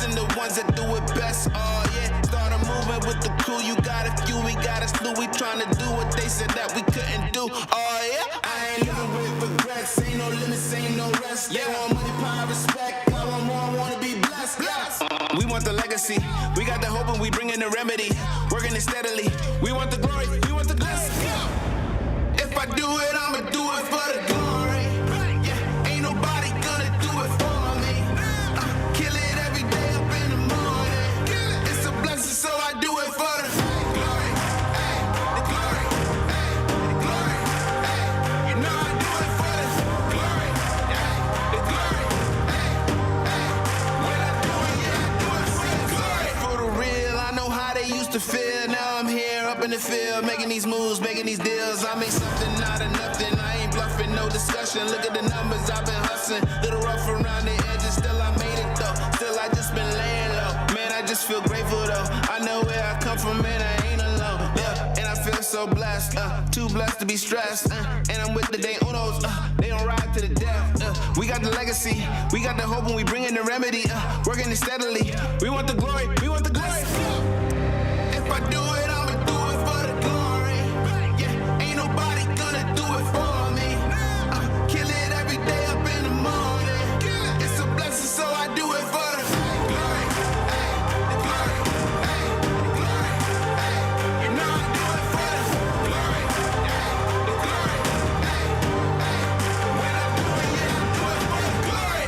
and the ones that do it best. Oh yeah, start a movement with the crew. You got a few, we got a slew. We trying to do what they said that we couldn't do. Oh yeah, I ain't living with regrets. Ain't no limits, ain't no rest. They want money, power, respect. I want more, I wanna be blessed. We want the legacy. We got the hope and we bring in the remedy. Working it steadily. We want the glory. We want the blessing. If I do it, I'ma do it for the glory. Yeah, ain't nobody gonna do it for me. Kill it every day up in the morning. It's a blessing, so I do it for the glory. Ay, the glory. Ay, the glory. Ay, you know I do it for the glory. Ay, the glory. Ay, ay, when I do it, yeah, I do it for the glory. For the real, I know how they used to feel. Now I'm here up in the field, making these moves, making these deals. I made something out of nothing. I ain't bluffing, no discussion. Look at the numbers, I've been hustling. Little rough around the edges, still I made it though. Still I just been laying low. Man, I just feel grateful though. I know where I come from, man, I ain't alone. Yeah, and I feel so blessed, too blessed to be stressed. And I'm with the day unos, they don't ride to the death. We got the legacy, we got the hope, and we bring in the remedy. Working it steadily. We want the glory, we want the glory. If I do it, I'ma do it for the glory. Yeah, ain't nobody gonna do it for me. Kill it every day up in the morning. It's a blessing, so I do it for the glory. Ay, the glory. Ay, the glory. Ay, you know I do it for the glory. Ay, the glory. Ay, ay, when I do it, yeah, I do it for the glory.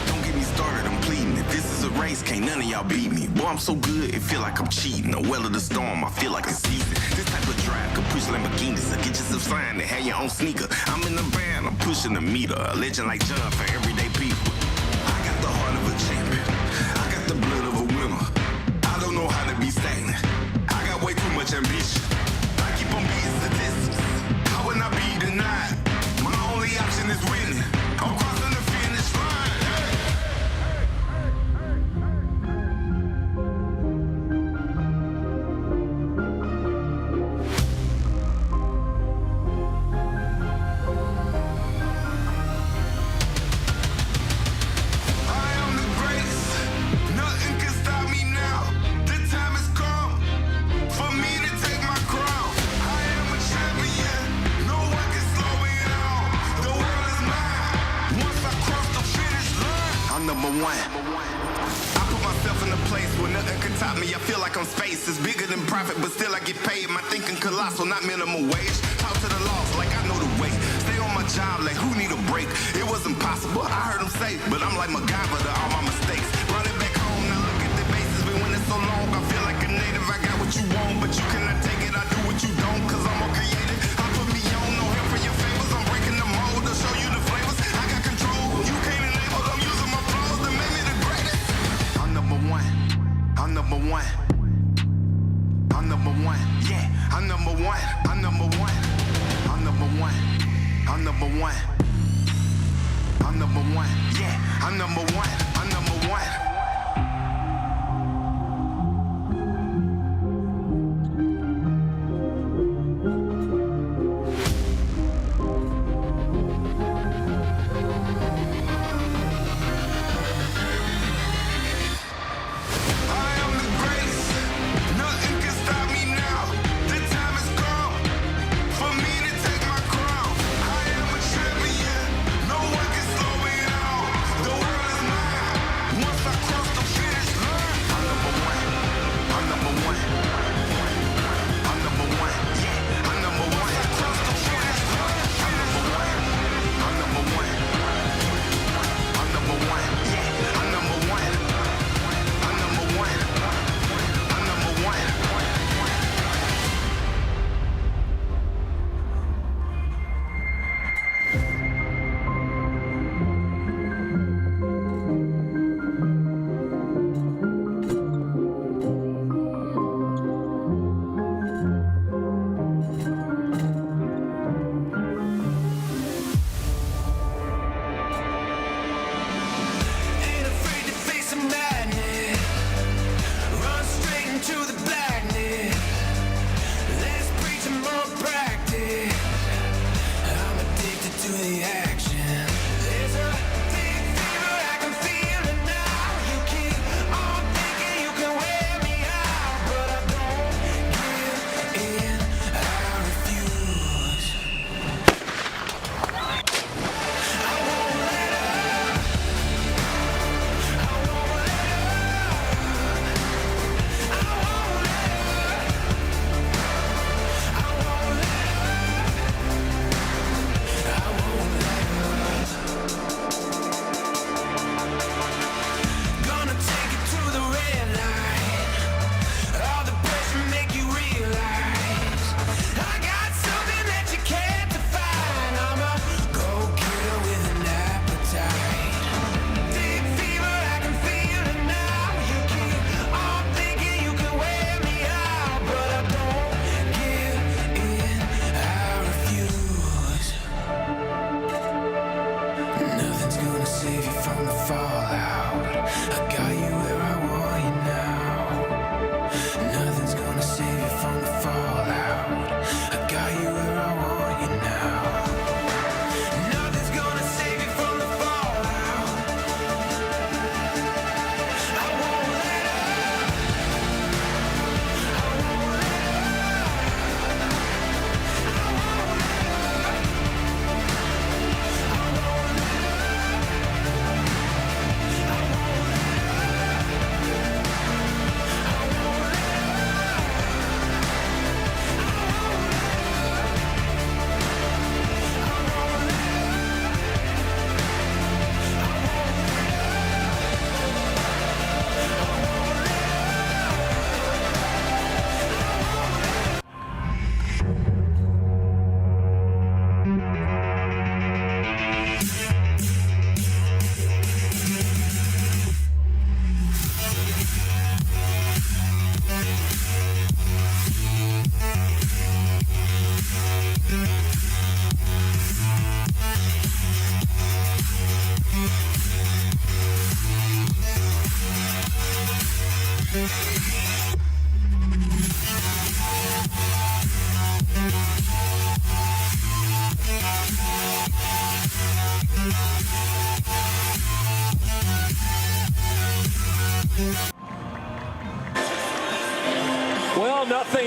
Don't get me started, I'm pleading. If this is a race, can't none of y'all beat me. Boy, I'm so good, it feel like I'm cheating. The well of the storm, I feel like it's season. This type of drive could push Lamborghinis. So get yourself signed and have your own sneaker. I'm in the band, I'm pushing the meter. A legend like John for everyday people. I got the heart of a champion. I got the blood of a winner. I don't know how to be stagnant. I got way too much ambition. I keep on beating statistics. How would I be denied? My only option is winning. I'm crossing the finish line. One. I put myself in a place where nothing can top me. I feel like I'm space. It's bigger than profit, but still I get paid. My thinking colossal, not minimum wage. Talk to the loss like I know the way. Stay on my job like who need a break? It wasn't possible, I heard them say, but I'm like MacGyver to all my mistakes. Running back home, now look at the bases. Been winning so long, I feel like a native. I got what you want, but you cannot take it. I do what you don't, cause I'm more creative. I put me on, no help for your favors. I'm breaking the mold to show you the flavors. I got control, you can't enable. I'm using my flaws to make me the greatest. I'm number one. I'm number one. I'm number one. Yeah, I'm number one. I'm number one. I'm number one. I'm number one. I'm number one. Yeah, I'm number one. I'm number one. Once I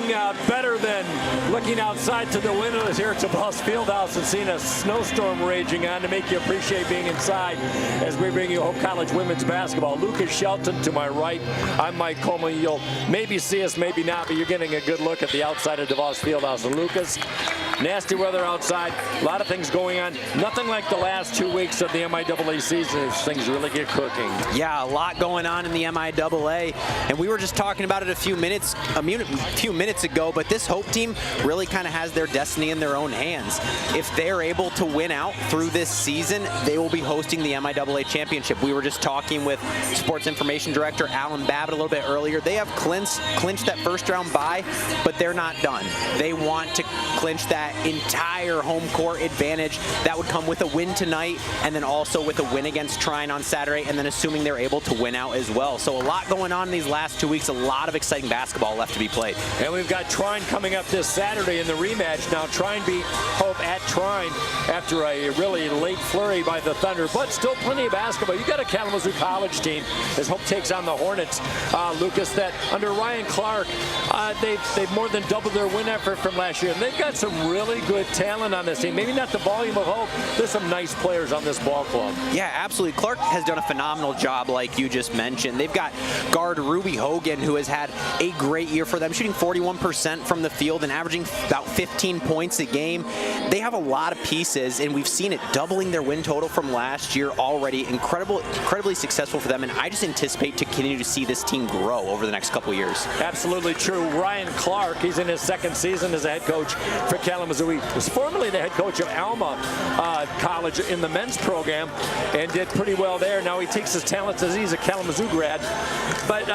nothing better than looking outside to the windows here at DeVos Fieldhouse and seeing a snowstorm raging on to make you appreciate being inside as we bring you Hope College women's basketball. Lucas Shelton to my right. I'm Mike Coleman. You'll maybe see us, maybe not, but you're getting a good look at the outside of DeVos Fieldhouse. And Lucas, nasty weather outside, a lot of things going on. Nothing like the last 2 weeks of the MIAA season as things really get cooking. Yeah, a lot going on in the MIAA, and we were just talking about it a few minutes ago, but this Hope team really kind of has their destiny in their own hands. If they're able to win out through this season, they will be hosting the MIAA championship. We were just talking with Sports Information Director Alan Babbitt a little bit earlier. They have clinched that first round bye, but they're not done. They want to clinch that entire home court advantage. That would come with a win tonight, and then also with a win against Trine on Saturday, and then assuming they're able to win out as well. So a lot going on in these last 2 weeks, a lot of exciting basketball left to be played. And we've got Trine coming up this Saturday in the rematch. Now Trine beat Hope at Trine after a really late flurry by the Thunder, but still plenty of basketball. You got a Kalamazoo College team as Hope takes on the Hornets. Lucas, that under Ryan Clark, they've more than doubled their win effort from last year. And they've got some really good talent on this team. Maybe not the volume of Hope. There's some nice players on this ball club. Yeah, absolutely. Clark has done a phenomenal job, like you just mentioned. They've got guard Ruby Hogan, who has had a great year for them, shooting 41% from the field and averaging about 15 points a game. They have a lot of pieces, and we've seen it doubling their win total from last year already. Incredibly successful for them, and I just anticipate to continue to see this team grow over the next couple of years. Absolutely true. Ryan Clark, he's in his second season as a head coach for Kalamazoo. He was formerly the head coach of Alma College in the men's program and did pretty well there. Now he takes his talents as he's a Kalamazoo grad. But,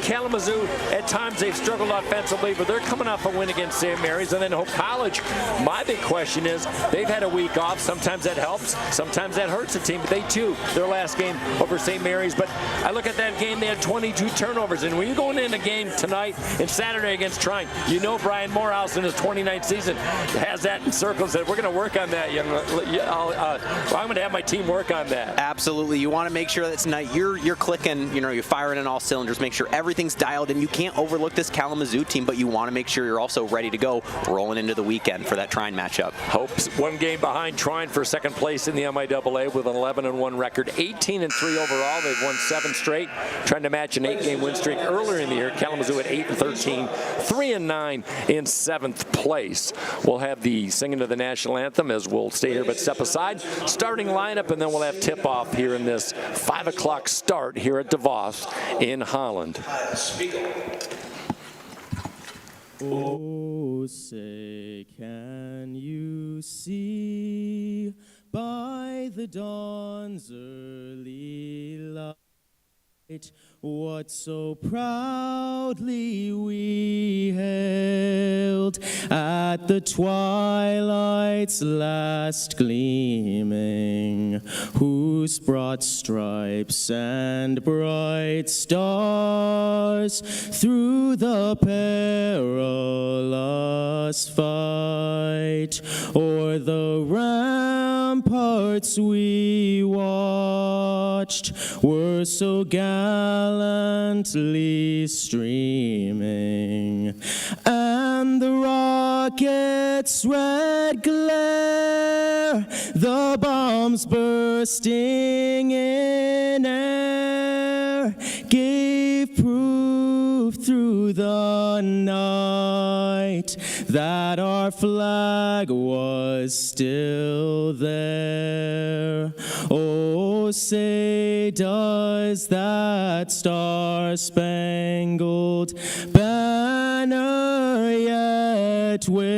Kalamazoo, at times they've struggled offensively, but they're coming off a win against St. Mary's. And then Hope College, my big question is, they've had a week off. Sometimes that helps. Sometimes that hurts the team. But they, too, their last game over St. Mary's. But I look at that game, they had 22 turnovers. And when you're going in a game tonight and Saturday against Trine, you know Brian Morehouse in his 29th season has that in circles. That we're going to work on that. I'm going to have my team work on that. Absolutely. You want to make sure that tonight you're clicking, you're firing on all cylinders. Make sure everything's dialed in. You can't overlook this Kalamazoo team, but you want to make sure you're also ready to go rolling into the weekend for that Trine matchup. Hope's one game behind Trine for second place in the MIAA with an 11-1 record, 18-3 overall. They've won 7 straight, trying to match an 8-game win streak earlier in the year. Kalamazoo at 8-13, 3-9 in 7th place. We'll have the singing of the national anthem as we'll stay here but step aside. Starting lineup, and then we'll have tip-off here in this 5 o'clock start here at DeVos in Holland. Oh, say, can you see by the dawn's early light what so proudly we hailed at the twilight's last gleaming, whose broad stripes and bright stars through the perilous fight o'er the ramparts we watched were so gallantly streaming, and the rocket's red glare, the bombs bursting in air, gave proof through the night that our flag was still there. Oh, say, does that star-spangled banner yet wave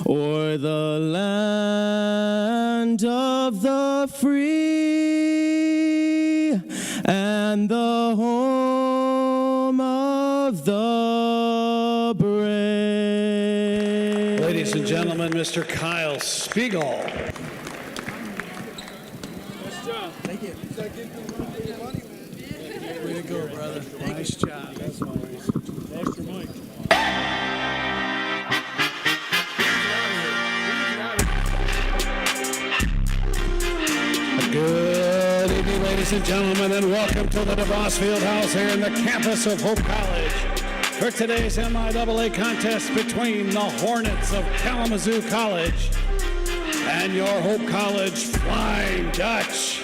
o'er the land of the free and the home of the brave? Ladies and gentlemen, Mr. Kyle Spiegel. Nice job. Thank you. Way to go, brother. Nice job. That's all right. Extra mic. Good evening, ladies Ladies and gentlemen, and welcome to the DeVos Fieldhouse here in the campus of Hope College for today's MIAA contest between the Hornets of Kalamazoo College and your Hope College Flying Dutch.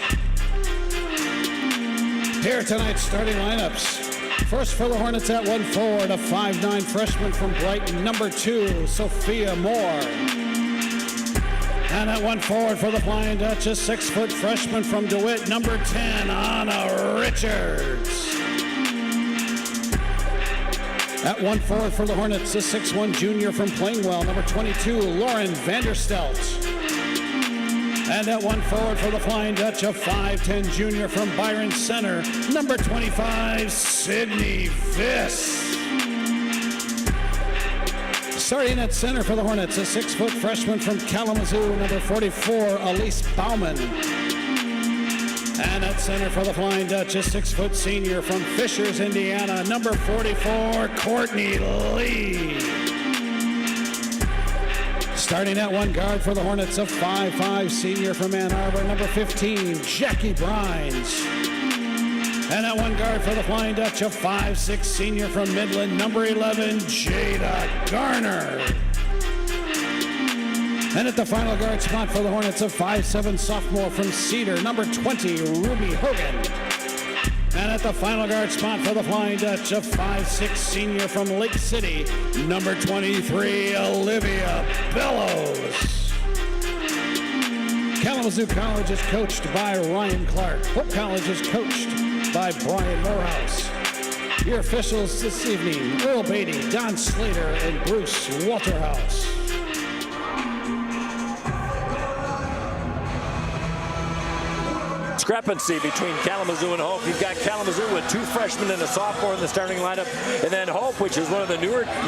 Here are tonight's starting lineups. First for the Hornets at 1 forward, a 5'9" freshman from Brighton, number 2, Sophia Moore. And at 1 forward for the Flying Dutch, a 6-foot freshman from DeWitt, number 10, Anna Richards. At 1 forward for the Hornets, a 6'1" junior from Plainwell, number 22, Lauren Vanderstelt. And at 1 forward for the Flying Dutch, a 5'10" junior from Byron Center, number 25, Sydney Viss. Starting at center for the Hornets, a 6-foot freshman from Kalamazoo, number 44, Elise Bauman. And at center for the Flying Dutch, a 6-foot senior from Fishers, Indiana, number 44, Courtney Lee. Starting at 1 guard for the Hornets, a 5'5" senior from Ann Arbor, number 15, Jackie Brines. And at 1 guard for the Flying Dutch, a 5'6" senior from Midland, number 11, Jada Garner. And at the final guard spot for the Hornets, a 5'7" sophomore from Cedar, number 20, Ruby Hogan. And at the final guard spot for the Flying Dutch, a 5'6" senior from Lake City, number 23, Olivia Bellows. Kalamazoo College is coached by Ryan Clark. Hope College is coached by Brian Morehouse. Your officials this evening, Earl Beatty, Don Slater, and Bruce Waterhouse. Discrepancy between Kalamazoo and Hope. You've got Kalamazoo with 2 freshmen and a sophomore in the starting lineup, and then Hope, which is one of the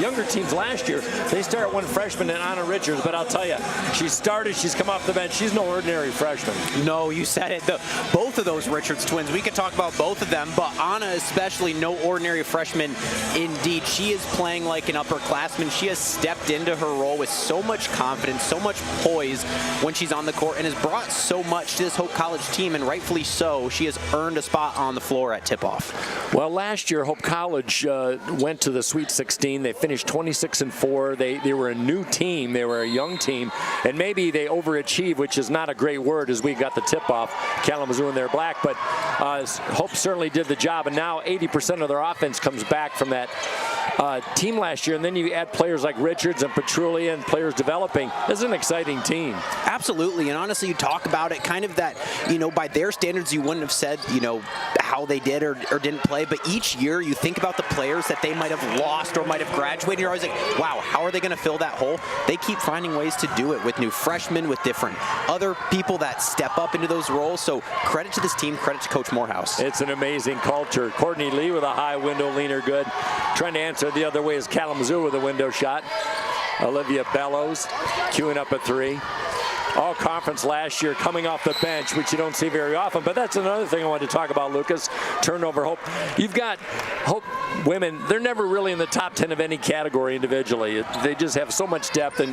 younger teams last year, they start 1 freshman and Anna Richards. But I'll tell you, she started, she's come off the bench. She's no ordinary freshman. No, you said it. Both of those Richards twins, we could talk about both of them, but Anna especially, no ordinary freshman indeed. She is playing like an upperclassman. She has stepped into her role with so much confidence, so much poise when she's on the court, and has brought so much to this Hope College team, and rightfully so, she has earned a spot on the floor at tip-off. Well, last year, Hope College went to the Sweet 16. They finished 26-4. They were a new team. They were a young team, and maybe they overachieved, which is not a great word as we got the tip-off, Kalamazoo in their black, but Hope certainly did the job, and now 80% of their offense comes back from that team last year, and then you add players like Richards and Petrulia and players developing. This is an exciting team. Absolutely, and honestly, you talk about it kind of that, by their standards, you wouldn't have said, how they did or didn't play, but each year you think about the players that they might have lost or might have graduated, you're always like, wow, how are they going to fill that hole? They keep finding ways to do it with new freshmen, with different other people that step up into those roles, so credit to this team, credit to Coach Morehouse. It's an amazing culture. Courtney Lee with a high window leaner, good. Trying to answer the other way is Kalamazoo with a window shot. Olivia Bellows queuing up a 3. All conference last year, coming off the bench, which you don't see very often. But that's another thing I wanted to talk about, Lucas. Turnover Hope. You've got Hope women, they're never really in the top 10 of any category individually. They just have so much depth, and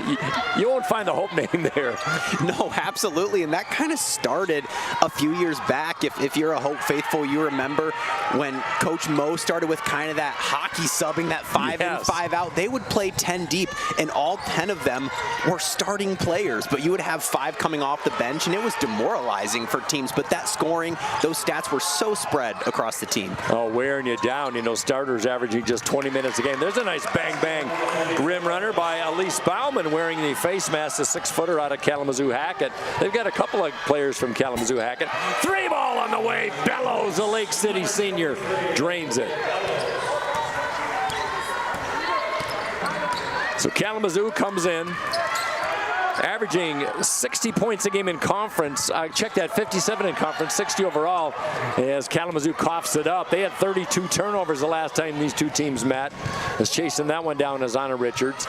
you won't find the Hope name there. No, absolutely. And that kind of started a few years back. If you're a Hope faithful, you remember when Coach Mo started with kind of that hockey subbing, that 5 in, 5 out. They would play 10 deep, and all 10 of them were starting players. But you would have 5 coming off the bench, and it was demoralizing for teams. But that scoring, those stats were so spread across the team. Oh, wearing you down. Starters averaging just 20 minutes a game. There's a nice bang-bang rim runner by Elise Bauman wearing the face mask, the 6-footer out of Kalamazoo Hackett. They've got a couple of players from Kalamazoo Hackett. 3 ball on the way. Bellows, a Lake City senior, drains it. So Kalamazoo comes in, averaging 60 points a game in conference. I checked that, 57 in conference, 60 overall, as Kalamazoo coughs it up. They had 32 turnovers the last time these two teams met. Is chasing that one down as Anna Richards.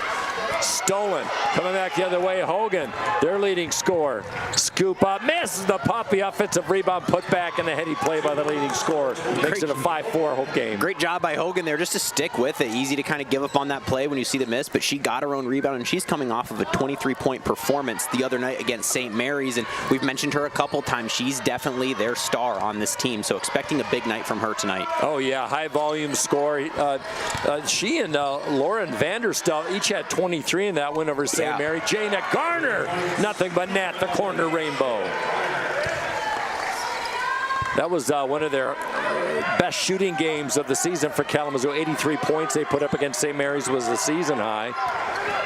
Stolen. Coming back the other way, Hogan, their leading scorer. Scoop up, misses the puppy. Offensive rebound put back, and a heady play by the leading scorer. Makes it a 5-4 Hope game. Great job by Hogan there just to stick with it. Easy to kind of give up on that play when you see the miss, but she got her own rebound, and she's coming off of a 23-point performance the other night against St. Mary's, and we've mentioned her a couple times. She's definitely their star on this team, so expecting a big night from her tonight. Oh, yeah, high-volume score. She and Lauren Vanderstel each had 23 in that win over St. Mary. Jana Garner, nothing but net, the corner rainbow. That was one of their best shooting games of the season for Kalamazoo. 83 points they put up against St. Mary's was the season high.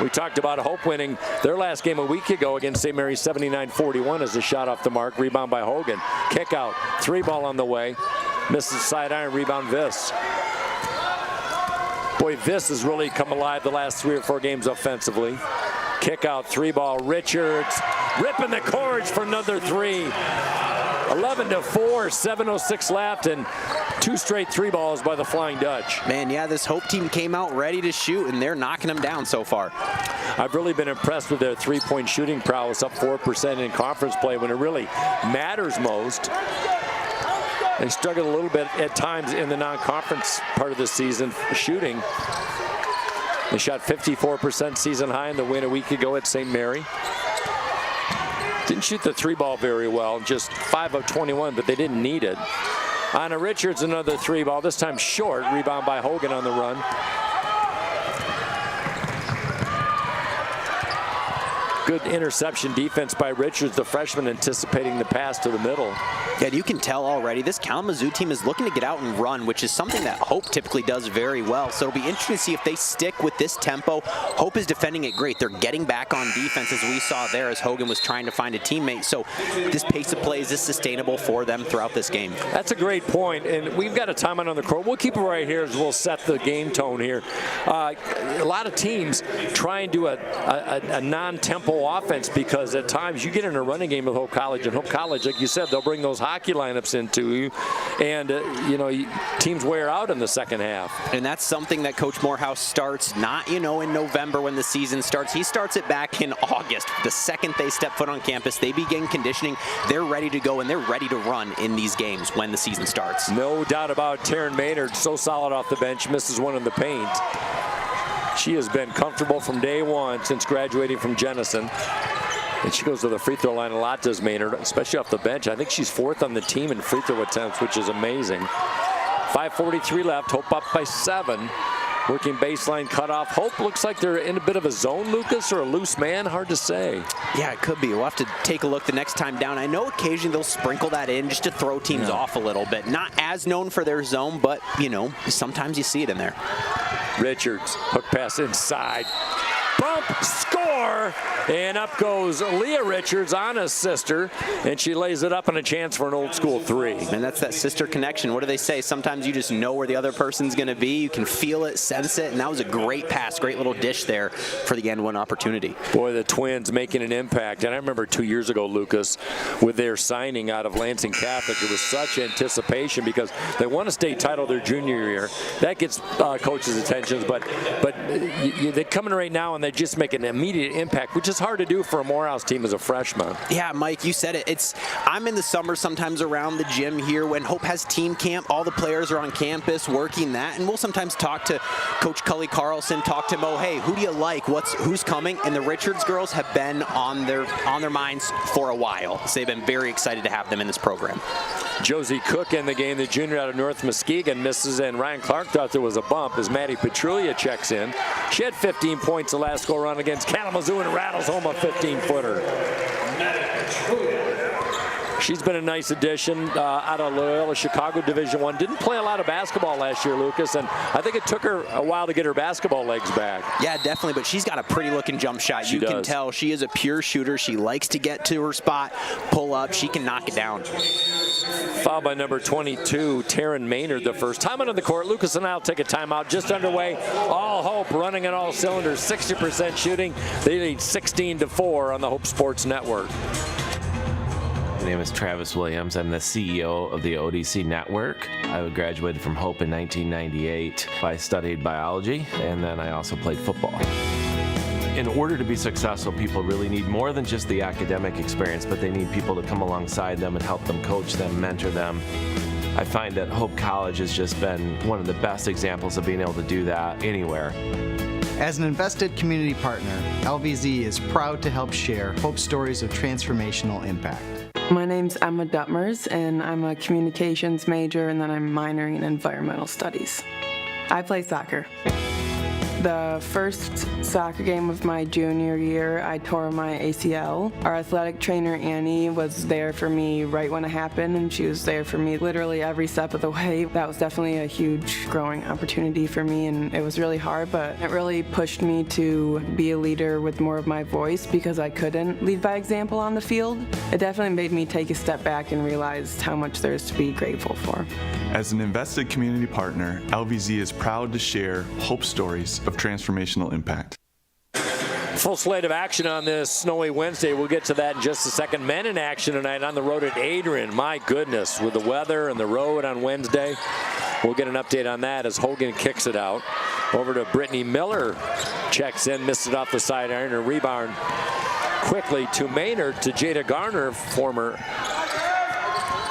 We talked about Hope winning their last game a week ago against St. Mary's 79-41 as a shot off the mark. Rebound by Hogan. Kick out. 3-ball on the way. Misses side iron. Rebound Viss. Boy, Viss has really come alive the last 3 or 4 games offensively. Kick out. 3-ball. Richards ripping the cords for another 3. 11-4, 7:06 left, and 2 straight 3-balls by the Flying Dutch. Man, yeah, this Hope team came out ready to shoot, and they're knocking them down so far. I've really been impressed with their 3-point shooting prowess, up 4% in conference play when it really matters most. They struggled a little bit at times in the non-conference part of the season shooting. They shot 54% season high in the win a week ago at St. Mary. Didn't shoot the 3-ball very well, just 5 of 21, but they didn't need it. Anna Richards, another 3-ball, this time short. Rebound by Hogan on the run. Good interception defense by Richards, the freshman, anticipating the pass to the middle. Yeah, you can tell already this Kalamazoo team is looking to get out and run, which is something that Hope typically does very well. So it'll be interesting to see if they stick with this tempo. Hope is defending it great. They're getting back on defense, as we saw there, as Hogan was trying to find a teammate. So this pace of play, is this sustainable for them throughout this game? That's a great point, and we've got a timeout on the court. We'll keep it right here as we'll set the game tone here. A lot of teams try and do a non-tempo offense because at times you get in a running game with Hope College, and Hope College, like you said, they'll bring those hockey lineups into you, and teams wear out in the second half. And that's something that Coach Morehouse starts not in November when the season starts. He starts it back in August. The second they step foot on campus, they begin conditioning. They're ready to go, and they're ready to run in these games when the season starts. No doubt about Taryn Maynard, so solid off the bench, misses one in the paint. She has been comfortable from day one since graduating from Jenison. And she goes to the free throw line a lot, does Maynard, especially off the bench. I think she's 4th on the team in free throw attempts, which is amazing. 5:43 left, Hope up by 7. Working baseline cutoff. Hope looks like they're in a bit of a zone, Lucas, or a loose man. Hard to say. Yeah, it could be. We'll have to take a look the next time down. I know occasionally they'll sprinkle that in just to throw teams off a little bit. Not as known for their zone, but, sometimes you see it in there. Richards, hook pass inside. Bump, score, and up goes Leah Richards, Anna's sister, and she lays it up and a chance for an old school 3. And that's that sister connection. What do they say? Sometimes you just know where the other person's going to be. You can feel it, sense it, and that was a great pass, great little dish there for the N1 opportunity. Boy, the Twins making an impact. And I remember 2 years ago, Lucas, with their signing out of Lansing Catholic, it was such anticipation because they won a state title their junior year. That gets coaches' attention, but they're coming right now and they just make an immediate impact, which is hard to do for a Morehouse team as a freshman. Yeah, Mike, you said it. I'm in the summer sometimes around the gym here when Hope has team camp. All the players are on campus working that, and we'll sometimes talk to Coach Cully Carlson, talk to Mo, hey, who do you like? Who's coming? And the Richards girls have been on their minds for a while. So they've been very excited to have them in this program. Josie Cook in the game, the junior out of North Muskegon, misses, and Ryan Clark thought there was a bump as Maddie Petrulia checks in. She had 15 points the last go-around against Kalamazoo and rattles home a 15-footer. She's been a nice addition out of Loyola Chicago Division I. Didn't play a lot of basketball last year, Lucas, and I think it took her a while to get her basketball legs back. Yeah, definitely, but she's got a pretty-looking jump shot. You can tell she is a pure shooter. She likes to get to her spot, pull up. She can knock it down. Foul by number 22, Taryn Maynard, the first. Time out on the court. Lucas and I will take a timeout. Just underway. All Hope running on all cylinders, 60% shooting. They lead 16-4 on the Hope Sports Network. My name is Travis Williams. I'm the CEO of the ODC Network. I graduated from Hope in 1998. I studied biology, and then I also played football. in order to be successful, people really need more than just the academic experience, but they need people to come alongside them and help them, coach them, mentor them. I find that Hope College has just been one of the best examples of being able to do that anywhere. As an invested community partner, LVZ is proud to help share Hope stories of transformational impact. My name's Emma Duttmers, and I'm a communications major, and then I'm minoring in environmental studies. I play soccer. The first soccer game of my junior year, I tore my ACL. Our athletic trainer, Annie, was there for me right when it happened, and she was there for me literally every step of the way. That was definitely a huge growing opportunity for me, and it was really hard, but it really pushed me to be a leader with more of my voice because I couldn't lead by example on the field. It definitely made me take a step back and realize how much there is to be grateful for. As an invested community partner, LVZ is proud to share Hope stories of transformational impact. Full slate of action on this snowy Wednesday. We'll get to that in just a second. Men in action tonight on the road at Adrian. My goodness, with the weather and the road on Wednesday. We'll get an update on that as Hogan kicks it out. Over to Brittany Miller. Checks in, missed it off the sidearn, and rebound quickly to Maynard, to Jada Garner, former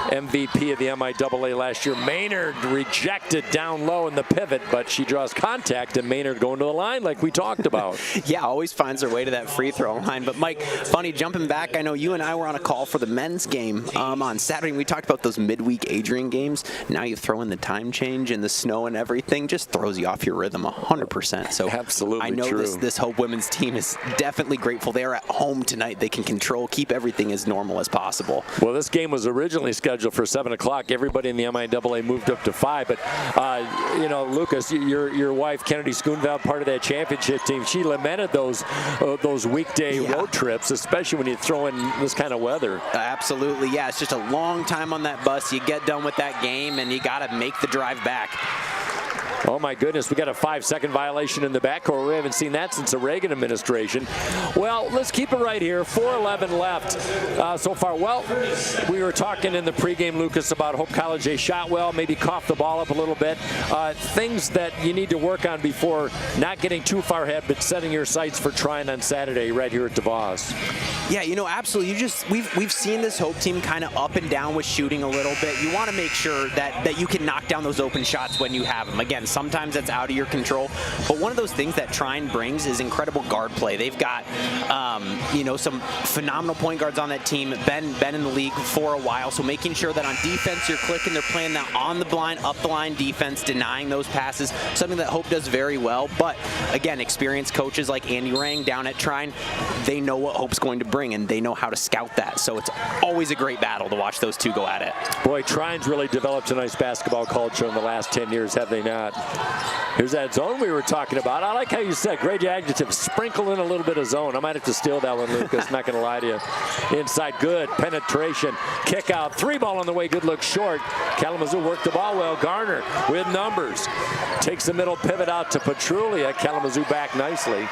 MVP of the MIAA last year. Maynard rejected down low in the pivot, but she draws contact, and Maynard going to the line like we talked about. Yeah, always finds her way to that free throw line. But Mike, funny, jumping back, I know you and I were on a call for the men's game on Saturday, and we talked about those midweek Adrian games. Now you throw in the time change and the snow and everything, just throws you off your rhythm 100%. So absolutely I know true. this Hope women's team is definitely grateful. They are at home tonight. They can keep everything as normal as possible. Well, this game was originally scheduled for 7 o'clock. Everybody in the MIAA moved up to 5. But, you know, Lucas, your wife, Kennedy Schoonveld, part of that championship team, she lamented those weekday road trips, especially when you throw in this kind of weather. Absolutely, yeah. It's just a long time on that bus. You get done with that game, and you got to make the drive back. Oh my goodness, we got a 5-second violation in the backcourt. We haven't seen that since the Reagan administration. Well, let's keep it right here. 4:11 left so far. Well, we were talking in the pregame, Lucas, about Hope College. They shot well, maybe coughed the ball up a little bit. Things that you need to work on before not getting too far ahead, but setting your sights for trying on Saturday right here at DeVos. Yeah, you know, absolutely. We've seen this Hope team kind of up and down with shooting a little bit. You want to make sure that you can knock down those open shots when you have them. Again, sometimes that's out of your control, but one of those things that Trine brings is incredible guard play. They've got, you know, some phenomenal point guards on that team. Been in the league for a while, so making sure that on defense you're clicking, they're playing that on the blind, up the line defense, denying those passes, something that Hope does very well. But again, experienced coaches like Andy Rang down at Trine, they know what Hope's going to bring, and they know how to scout that. So it's always a great battle to watch those two go at it. Boy, Trine's really developed a nice basketball culture in the last 10 years, have they not? Here's that zone we were talking about. I like how you said, great adjective, sprinkle in a little bit of zone. I might have to steal that one, Lucas, not going to lie to you. Inside, good penetration, kick out, 3-ball on the way, good look short. Kalamazoo worked the ball well. Garner with numbers. Takes the middle pivot out to Petrulia. Kalamazoo back nicely.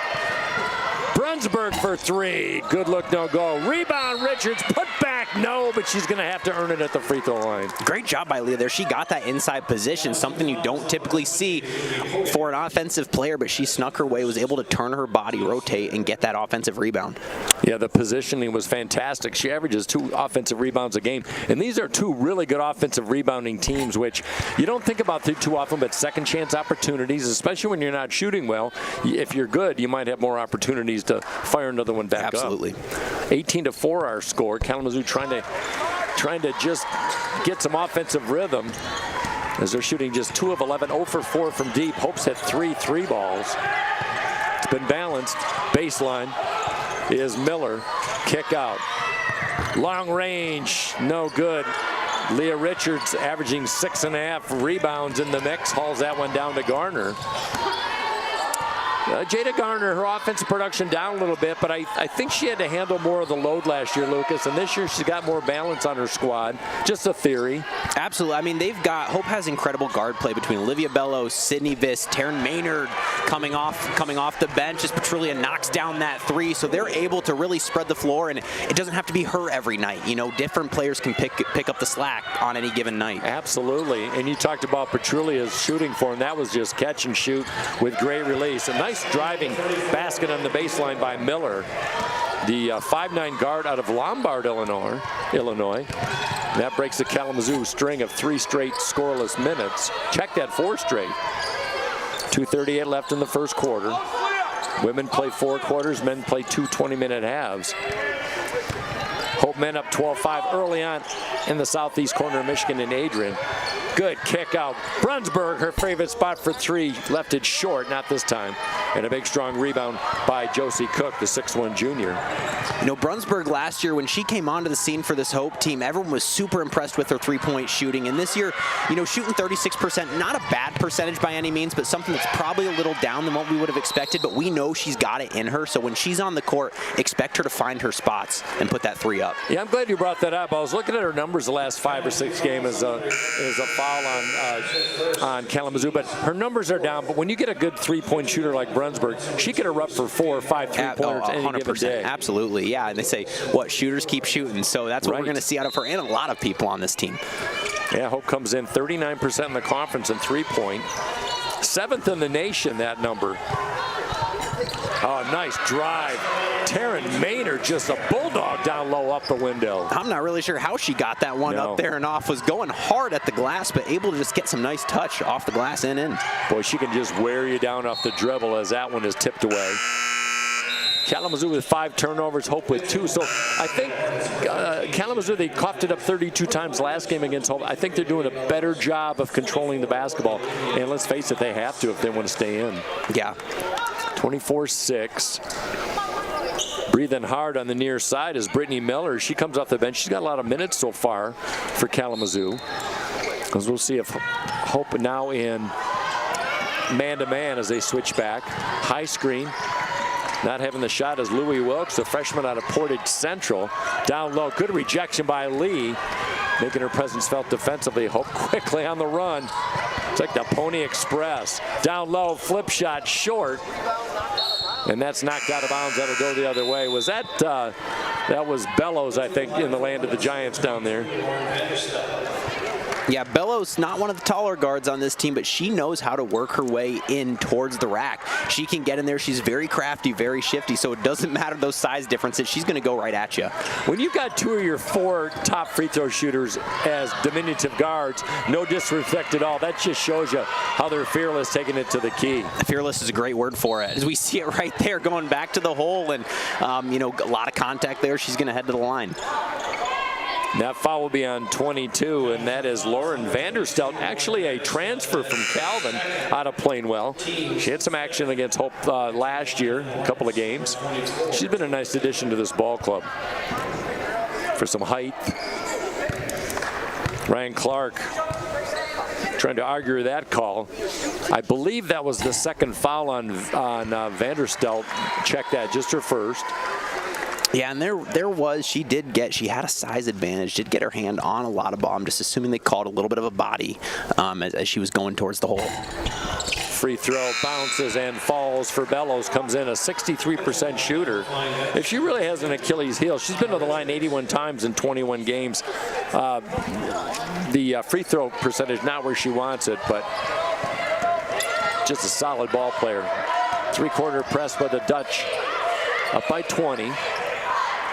Brunsberg for 3. Good look, no go. Rebound, Richards, put back, no, but she's going to have to earn it at the free throw line. Great job by Leah there. She got that inside position, something you don't typically see for an offensive player, but she snuck her way, was able to turn her body, rotate, and get that offensive rebound. Yeah, the positioning was fantastic. She averages 2 offensive rebounds a game, and these are 2 really good offensive rebounding teams, which you don't think about too often, but second chance opportunities, especially when you're not shooting well. If you're good, you might have more opportunities to fire another one back Absolutely. up. 18-4 our score. Kalamazoo trying to just get some offensive rhythm as they're shooting just 2 of 11, 0 for 4 from deep. Hope's hit 3 balls. It's been balanced. Baseline is Miller. Kick out. Long range, no good. Leah Richards averaging 6.5 rebounds in the mix. Hauls that one down to Garner. Jada Garner, her offensive production down a little bit, but I think she had to handle more of the load last year, Lucas, and this year she's got more balance on her squad. Just a theory. Absolutely. I mean, Hope has incredible guard play between Olivia Bellows, Sydney Viss, Taryn Maynard coming off the bench as Petrulia knocks down that 3, so they're able to really spread the floor, and it doesn't have to be her every night. You know, different players can pick up the slack on any given night. Absolutely, and you talked about Petrulia's shooting form. That was just catch and shoot with great release. A nice nice driving basket on the baseline by Miller, the 5'9" guard out of Lombard, Illinois. That breaks the Kalamazoo string of 3 straight scoreless minutes. Check that, 4 straight. 2:38 left in the first quarter. Women play 4 quarters, men play 2 20-minute halves. Hope men up 12-5 early on in the southeast corner of Michigan and Adrian. Good kick out. Brunsberg, her favorite spot for 3, left it short, not this time. And a big strong rebound by Josie Cook, the 6'1" junior. You know, Brunsberg last year, when she came onto the scene for this Hope team, everyone was super impressed with her 3-point shooting. And this year, you know, shooting 36%, not a bad percentage by any means, but something that's probably a little down than what we would have expected. But we know she's got it in her. So when she's on the court, expect her to find her spots and put that 3 up. Yeah, I'm glad you brought that up. I was looking at her numbers the last 5 or 6 games as a foul on Kalamazoo, but her numbers are down. But when you get a good 3-point shooter like Brunsberg, she could erupt for 4 or 5 3-pointers any given day. Absolutely, yeah. And they say, what, shooters keep shooting. So that's what we're going to see out of her and a lot of people on this team. Yeah, Hope comes in 39% in the conference in 3-point. 7th in the nation, that number. Oh, nice drive. Taryn Maynard, just a bulldog down low up the window. I'm not really sure how she got that one up there and off. Was going hard at the glass, but able to just get some nice touch off the glass and in. Boy, she can just wear you down off the dribble as that one is tipped away. Kalamazoo with 5 turnovers, Hope with 2. So I think Kalamazoo, they coughed it up 32 times last game against Hope. I think they're doing a better job of controlling the basketball. And let's face it, they have to if they want to stay in. Yeah. 24-6. Breathing hard on the near side is Brittany Miller. She comes off the bench. She's got a lot of minutes so far for Kalamazoo. As we'll see if Hope now in man-to-man as they switch back. High screen. Not having the shot is Louie Wilkes, the freshman out of Portage Central. Down low, good rejection by Lee, making her presence felt defensively. Hope quickly on the run. It's like the Pony Express. Down low, flip shot, short. And that's knocked out of bounds. That'll go the other way. Was that, that was Bellows, I think, in the land of the Giants down there. Yeah, Bellows, not one of the taller guards on this team, but she knows how to work her way in towards the rack. She can get in there. She's very crafty, very shifty, so it doesn't matter those size differences. She's going to go right at you. When you've got 2 of your 4 top free throw shooters as diminutive guards, no disrespect at all. That just shows you how they're fearless taking it to the key. Fearless is a great word for it. As we see it right there going back to the hole and, you know, a lot of contact there. She's going to head to the line. That foul will be on 22, and that is Lauren Vanderstelt, actually a transfer from Calvin out of Plainwell. She had some action against Hope last year, a couple of games. She's been a nice addition to this ball club for some height. Ryan Clark trying to argue that call. I believe that was the second foul on Vanderstelt. Check that, just her first. Yeah, and there was, she had a size advantage, did get her hand on a lot of ball. I'm just assuming they called a little bit of a body as she was going towards the hole. Free throw bounces and falls for Bellows, comes in a 63% shooter. If she really has an Achilles heel, she's been to the line 81 times in 21 games. The free throw percentage not where she wants it, but just a solid ball player. 3-quarter press by the Dutch, up by 20.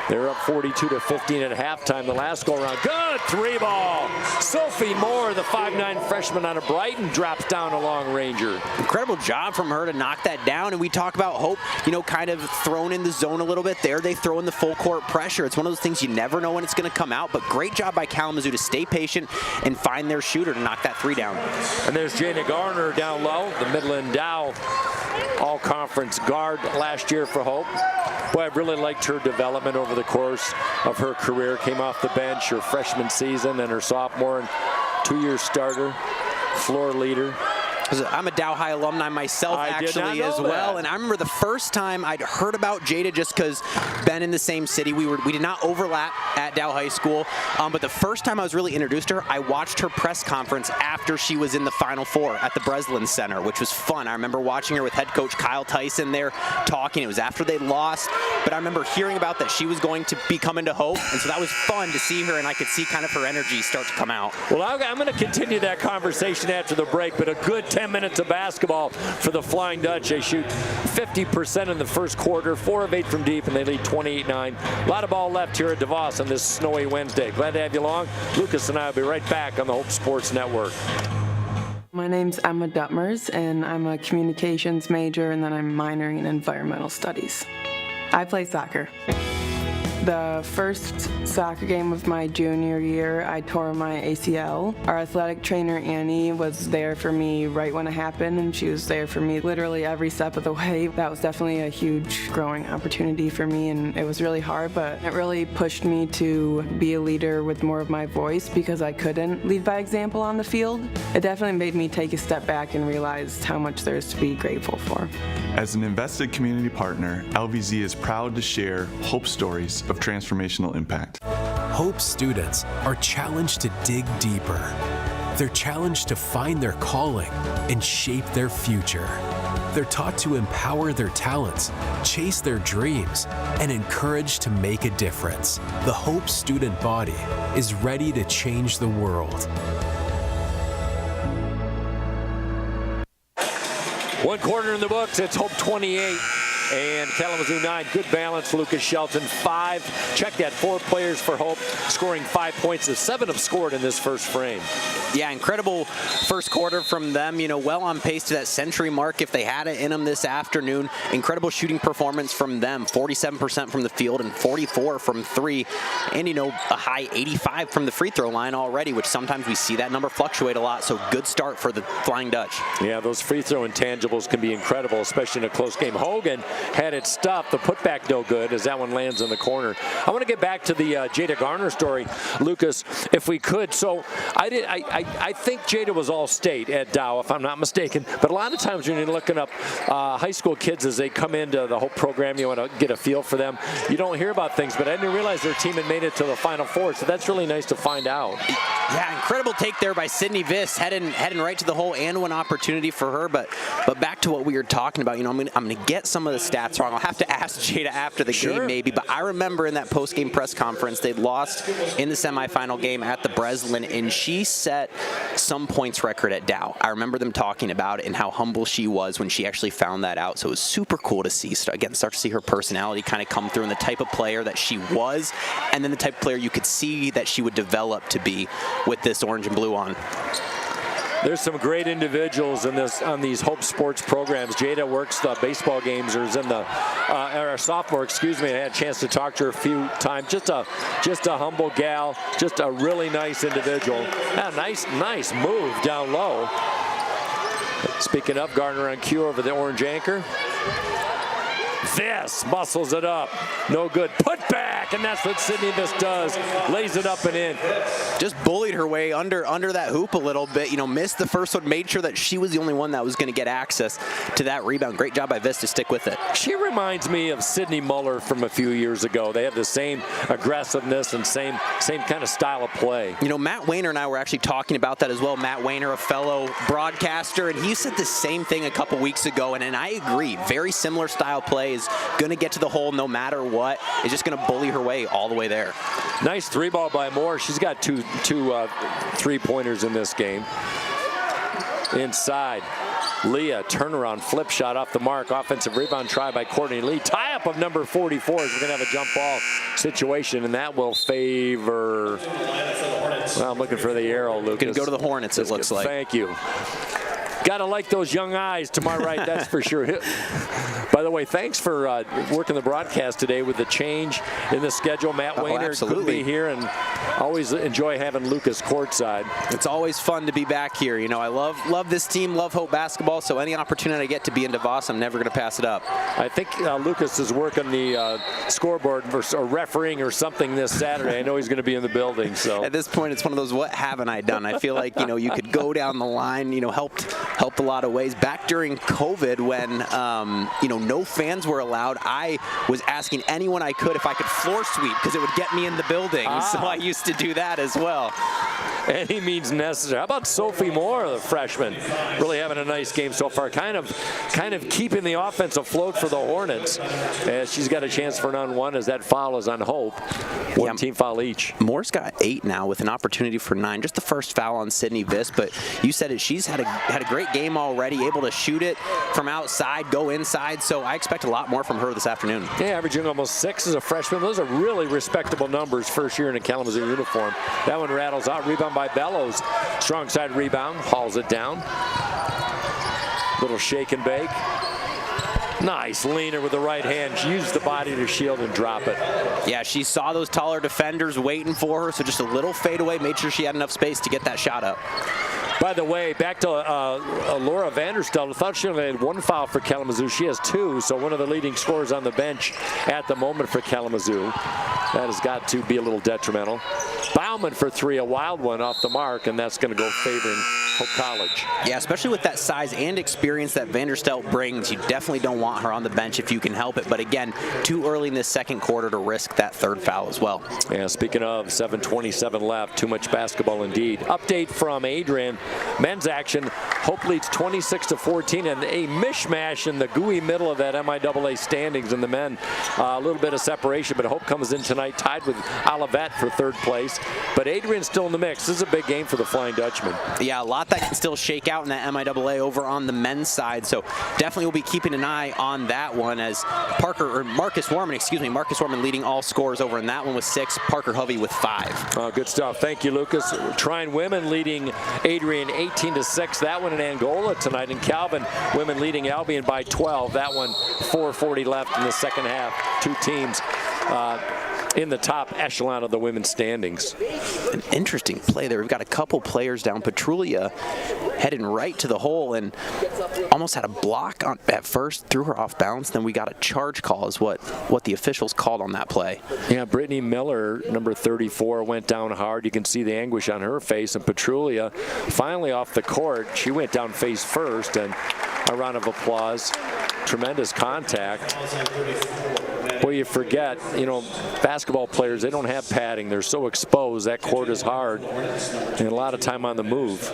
They're up 42-15 at halftime. The last go-around. Good 3-ball. Sophie Moore, the 5'9" freshman out of Brighton, drops down a long ranger. Incredible job from her to knock that down. And we talk about Hope, you know, kind of thrown in the zone a little bit there. They throw in the full court pressure. It's one of those things you never know when it's going to come out. But great job by Kalamazoo to stay patient and find their shooter to knock that 3 down. And there's Jana Garner down low, the Midland Dow all-conference guard last year for Hope. Boy, I've really liked her development over the course of her career. Came off the bench her freshman season and her sophomore, and 2-year starter, floor leader. I'm a Dow High alumni myself, actually, as well. And I remember the first time I'd heard about Jada, just because been in the same city. We did not overlap at Dow High School. But the first time I was really introduced to her, I watched her press conference after she was in the Final Four at the Breslin Center, which was fun. I remember watching her with head coach Kyle Tyson there talking. It was after they lost. But I remember hearing about that she was going to be coming to Hope. And so that was fun to see her, and I could see kind of her energy start to come out. Well, I'm going to continue that conversation after the break, but a good take 10 minutes of basketball for the Flying Dutch. They shoot 50% in the first quarter, 4 of 8 from deep, and they lead 28-9. A lot of ball left here at DeVos on this snowy Wednesday. Glad to have you along. Lucas and I will be right back on the Hope Sports Network. My name's Emma Duttmers, and I'm a communications major, and then I'm minoring in environmental studies. I play soccer. The first soccer game of my junior year, I tore my ACL. Our athletic trainer, Annie, was there for me right when it happened, and she was there for me literally every step of the way. That was definitely a huge growing opportunity for me, and it was really hard, but it really pushed me to be a leader with more of my voice because I couldn't lead by example on the field. It definitely made me take a step back and realize how much there is to be grateful for. As an invested community partner, LVZ is proud to share Hope stories of transformational impact. Hope students are challenged to dig deeper. They're challenged to find their calling and shape their future. They're taught to empower their talents, chase their dreams, and encouraged to make a difference. The Hope student body is ready to change the world. One quarter in the books. It's Hope 28 and Kalamazoo 9. Good balance. Lucas Shelton 5. Check that. 4 players for Hope scoring 5 points. The 7 have scored in this first frame. Yeah, incredible first quarter from them. Well on pace to that century mark if they had it in them this afternoon. Incredible shooting performance from them. 47% from the field and 44 from 3. And, a high 85 from the free throw line already, which sometimes we see that number fluctuate a lot. So good start for the Flying Dutch. Yeah, those free throw intangibles can be incredible, especially in a close game. Hogan had it stopped. The putback no good as that one lands in the corner. I want to get back to the Jada Garner story, Lucas, if we could. So I think Jada was all state at Dow, if I'm not mistaken. But a lot of times when you're looking up high school kids as they come into the Hope program, you want to get a feel for them. You don't hear about things, but I didn't realize their team had made it to the Final Four. So that's really nice to find out. Yeah, incredible take there by Sydney Viss, heading right to the hole and one opportunity for her. But back to what we were talking about, I'm gonna get some of the stats wrong. I'll have to ask Jada after the game maybe. But I remember in that post-game press conference, they'd lost in the semifinal game at the Breslin, and she set some points record at Dow. I remember them talking about it and how humble she was when she actually found that out. So it was super cool to see, start to see her personality kind of come through and the type of player that she was, and then the type of player you could see that she would develop to be with this orange and blue on. There's some great individuals on these Hope Sports programs. Jada works the baseball games, or is in the or sophomore, excuse me. I had a chance to talk to her a few times. Just a humble gal, just a really nice individual. A nice move down low. Speaking of, Gardner on cue over the orange anchor. Viss muscles it up. No good. Put back, and that's what Sydney Viss does. Lays it up and in. Just bullied her way under that hoop a little bit. Missed the first one. Made sure that she was the only one that was going to get access to that rebound. Great job by Viss to stick with it. She reminds me of Sydney Muller from a few years ago. They have the same aggressiveness and same kind of style of play. Matt Wayner and I were actually talking about that as well. Matt Wayner, a fellow broadcaster, and he said the same thing a couple weeks ago, and I agree. Very similar style play. Is going to get to the hole no matter what. Is just going to bully her way all the way there. Nice 3-ball by Moore. She's got two 3-pointers in this game. Inside. Leah, turnaround, flip shot off the mark. Offensive rebound try by Courtney Lee. Tie-up of number 44 as we're going to have a jump ball situation, and that will favor... Well, I'm looking for the arrow, Lucas. Going to go to the Hornets, it looks like. Thank you. Gotta like those young eyes to my right, that's for sure. By the way, thanks for working the broadcast today with the change in the schedule. Matt Wayner couldn't be here, and always enjoy having Lucas courtside. It's always fun to be back here. I love this team, love Hope basketball, so any opportunity I get to be in DeVos, I'm never going to pass it up. I think Lucas is working the scoreboard or refereeing or something this Saturday. I know he's going to be in the building. So at this point, it's one of those, what haven't I done? I feel like, you could go down the line, helped a lot of ways. Back during COVID when, no fans were allowed, I was asking anyone I could if I could floor sweep because it would get me in the building. So I used to do that as well. any means necessary. How about Sophie Moore, the freshman? Really having a nice game so far. Kind of keeping the offense afloat for the Hornets. As she's got a chance for an on-1 as that foul is on Hope. One team foul each. Moore's got 8 now with an opportunity for 9. Just the first foul on Sydney Viss, but you said it. She's had a great game already, able to shoot it from outside, go inside. So I expect a lot more from her this afternoon. Yeah, averaging almost 6 as a freshman. Those are really respectable numbers first year in a Kalamazoo uniform. That one rattles out. Rebound by Bellows. Strong side rebound. Hauls it down. Little shake and bake. Nice leaner with the right hand. She used the body to shield and drop it. Yeah, she saw those taller defenders waiting for her, so just a little fadeaway, made sure she had enough space to get that shot up. By the way, back to Laura Vanderstelt. I thought she only had 1 foul for Kalamazoo. She has 2, so one of the leading scorers on the bench at the moment for Kalamazoo. That has got to be a little detrimental. Bauman for 3, a wild one off the mark, and that's going to go favoring Hope College. Yeah, especially with that size and experience that Vanderstelt brings, you definitely don't want her on the bench if you can help it. But again, too early in this second quarter to risk that 3rd foul as well. Yeah, speaking of, 7:27 left. Too much basketball indeed. Update from Adrian. Men's action. Hope leads 26-14, and a mishmash in the gooey middle of that MIAA standings in the men. A little bit of separation, but Hope comes in tonight tied with Olivet for 3rd place. But Adrian's still in the mix. This is a big game for the Flying Dutchman. Yeah, a lot that can still shake out in that MIAA over on the men's side. So definitely we'll be keeping an eye on that one as Marcus Warman leading all scores over in that one with 6. Parker Hovey with 5. Oh, good stuff. Thank you, Lucas. Trine women leading Adrian 18-6. That one in Angola tonight. And Calvin women leading Albion by 12. That one 4:40 left in the second half. 2 teams in the top echelon of the women's standings. An interesting play there. We've got a couple players down. Petrulia heading right to the hole and almost had a block at first, threw her off balance. Then we got a charge call is what the officials called on that play. Yeah, Brittany Miller, number 34, went down hard. You can see the anguish on her face. And Petrulia finally off the court. She went down face first, and a round of applause. Tremendous contact. Boy, you forget, basketball players, they don't have padding. They're so exposed. That court is hard and a lot of time on the move.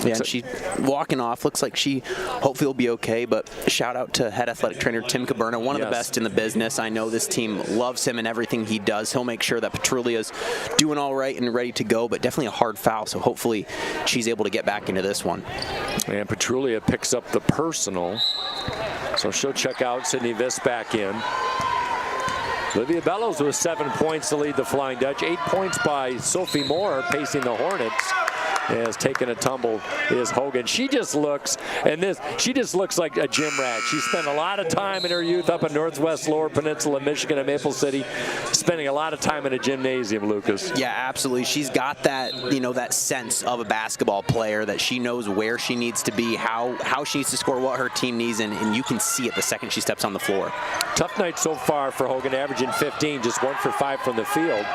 Yeah, and she's walking off. Looks like she hopefully will be okay, but shout out to head athletic trainer Tim Caberna, one of the best in the business. I know this team loves him and everything he does. He'll make sure that Petrulia's doing all right and ready to go, but definitely a hard foul, so hopefully she's able to get back into this one. And Petrulia picks up the personal, so she'll check out. Sydney Viss back in. Olivia Bellows with 7 points to lead the Flying Dutch. 8 points by Sophie Moore pacing the Hornets. Has taken a tumble is Hogan. She just looks like a gym rat. She spent a lot of time in her youth up in Northwest Lower Peninsula, Michigan, at Maple City, spending a lot of time in a gymnasium, Lucas. Yeah, absolutely. She's got that, that sense of a basketball player, that she knows where she needs to be, how she needs to score, what her team needs, and you can see it the second she steps on the floor. Tough night so far for Hogan, averaging 15, just 1 for 5 from the field.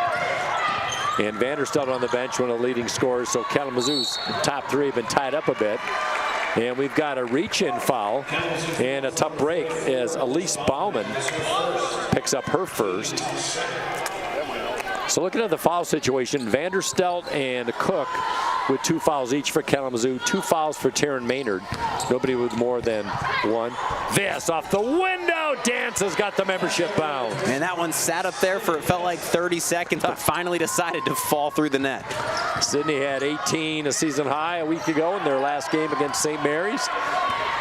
And Vanderstelt on the bench, one of the leading scorers. So Kalamazoo's top 3 have been tied up a bit. And we've got a reach-in foul and a tough break as Elise Bauman picks up her first. So looking at the foul situation, Vanderstelt and Cook with 2 fouls each for Kalamazoo, 2 fouls for Taryn Maynard. Nobody with more than 1. Viss off the window, dances, got the membership bound. And that one sat up there for, it felt like 30 seconds, but finally decided to fall through the net. Sydney had 18, a season high, a week ago in their last game against St. Mary's.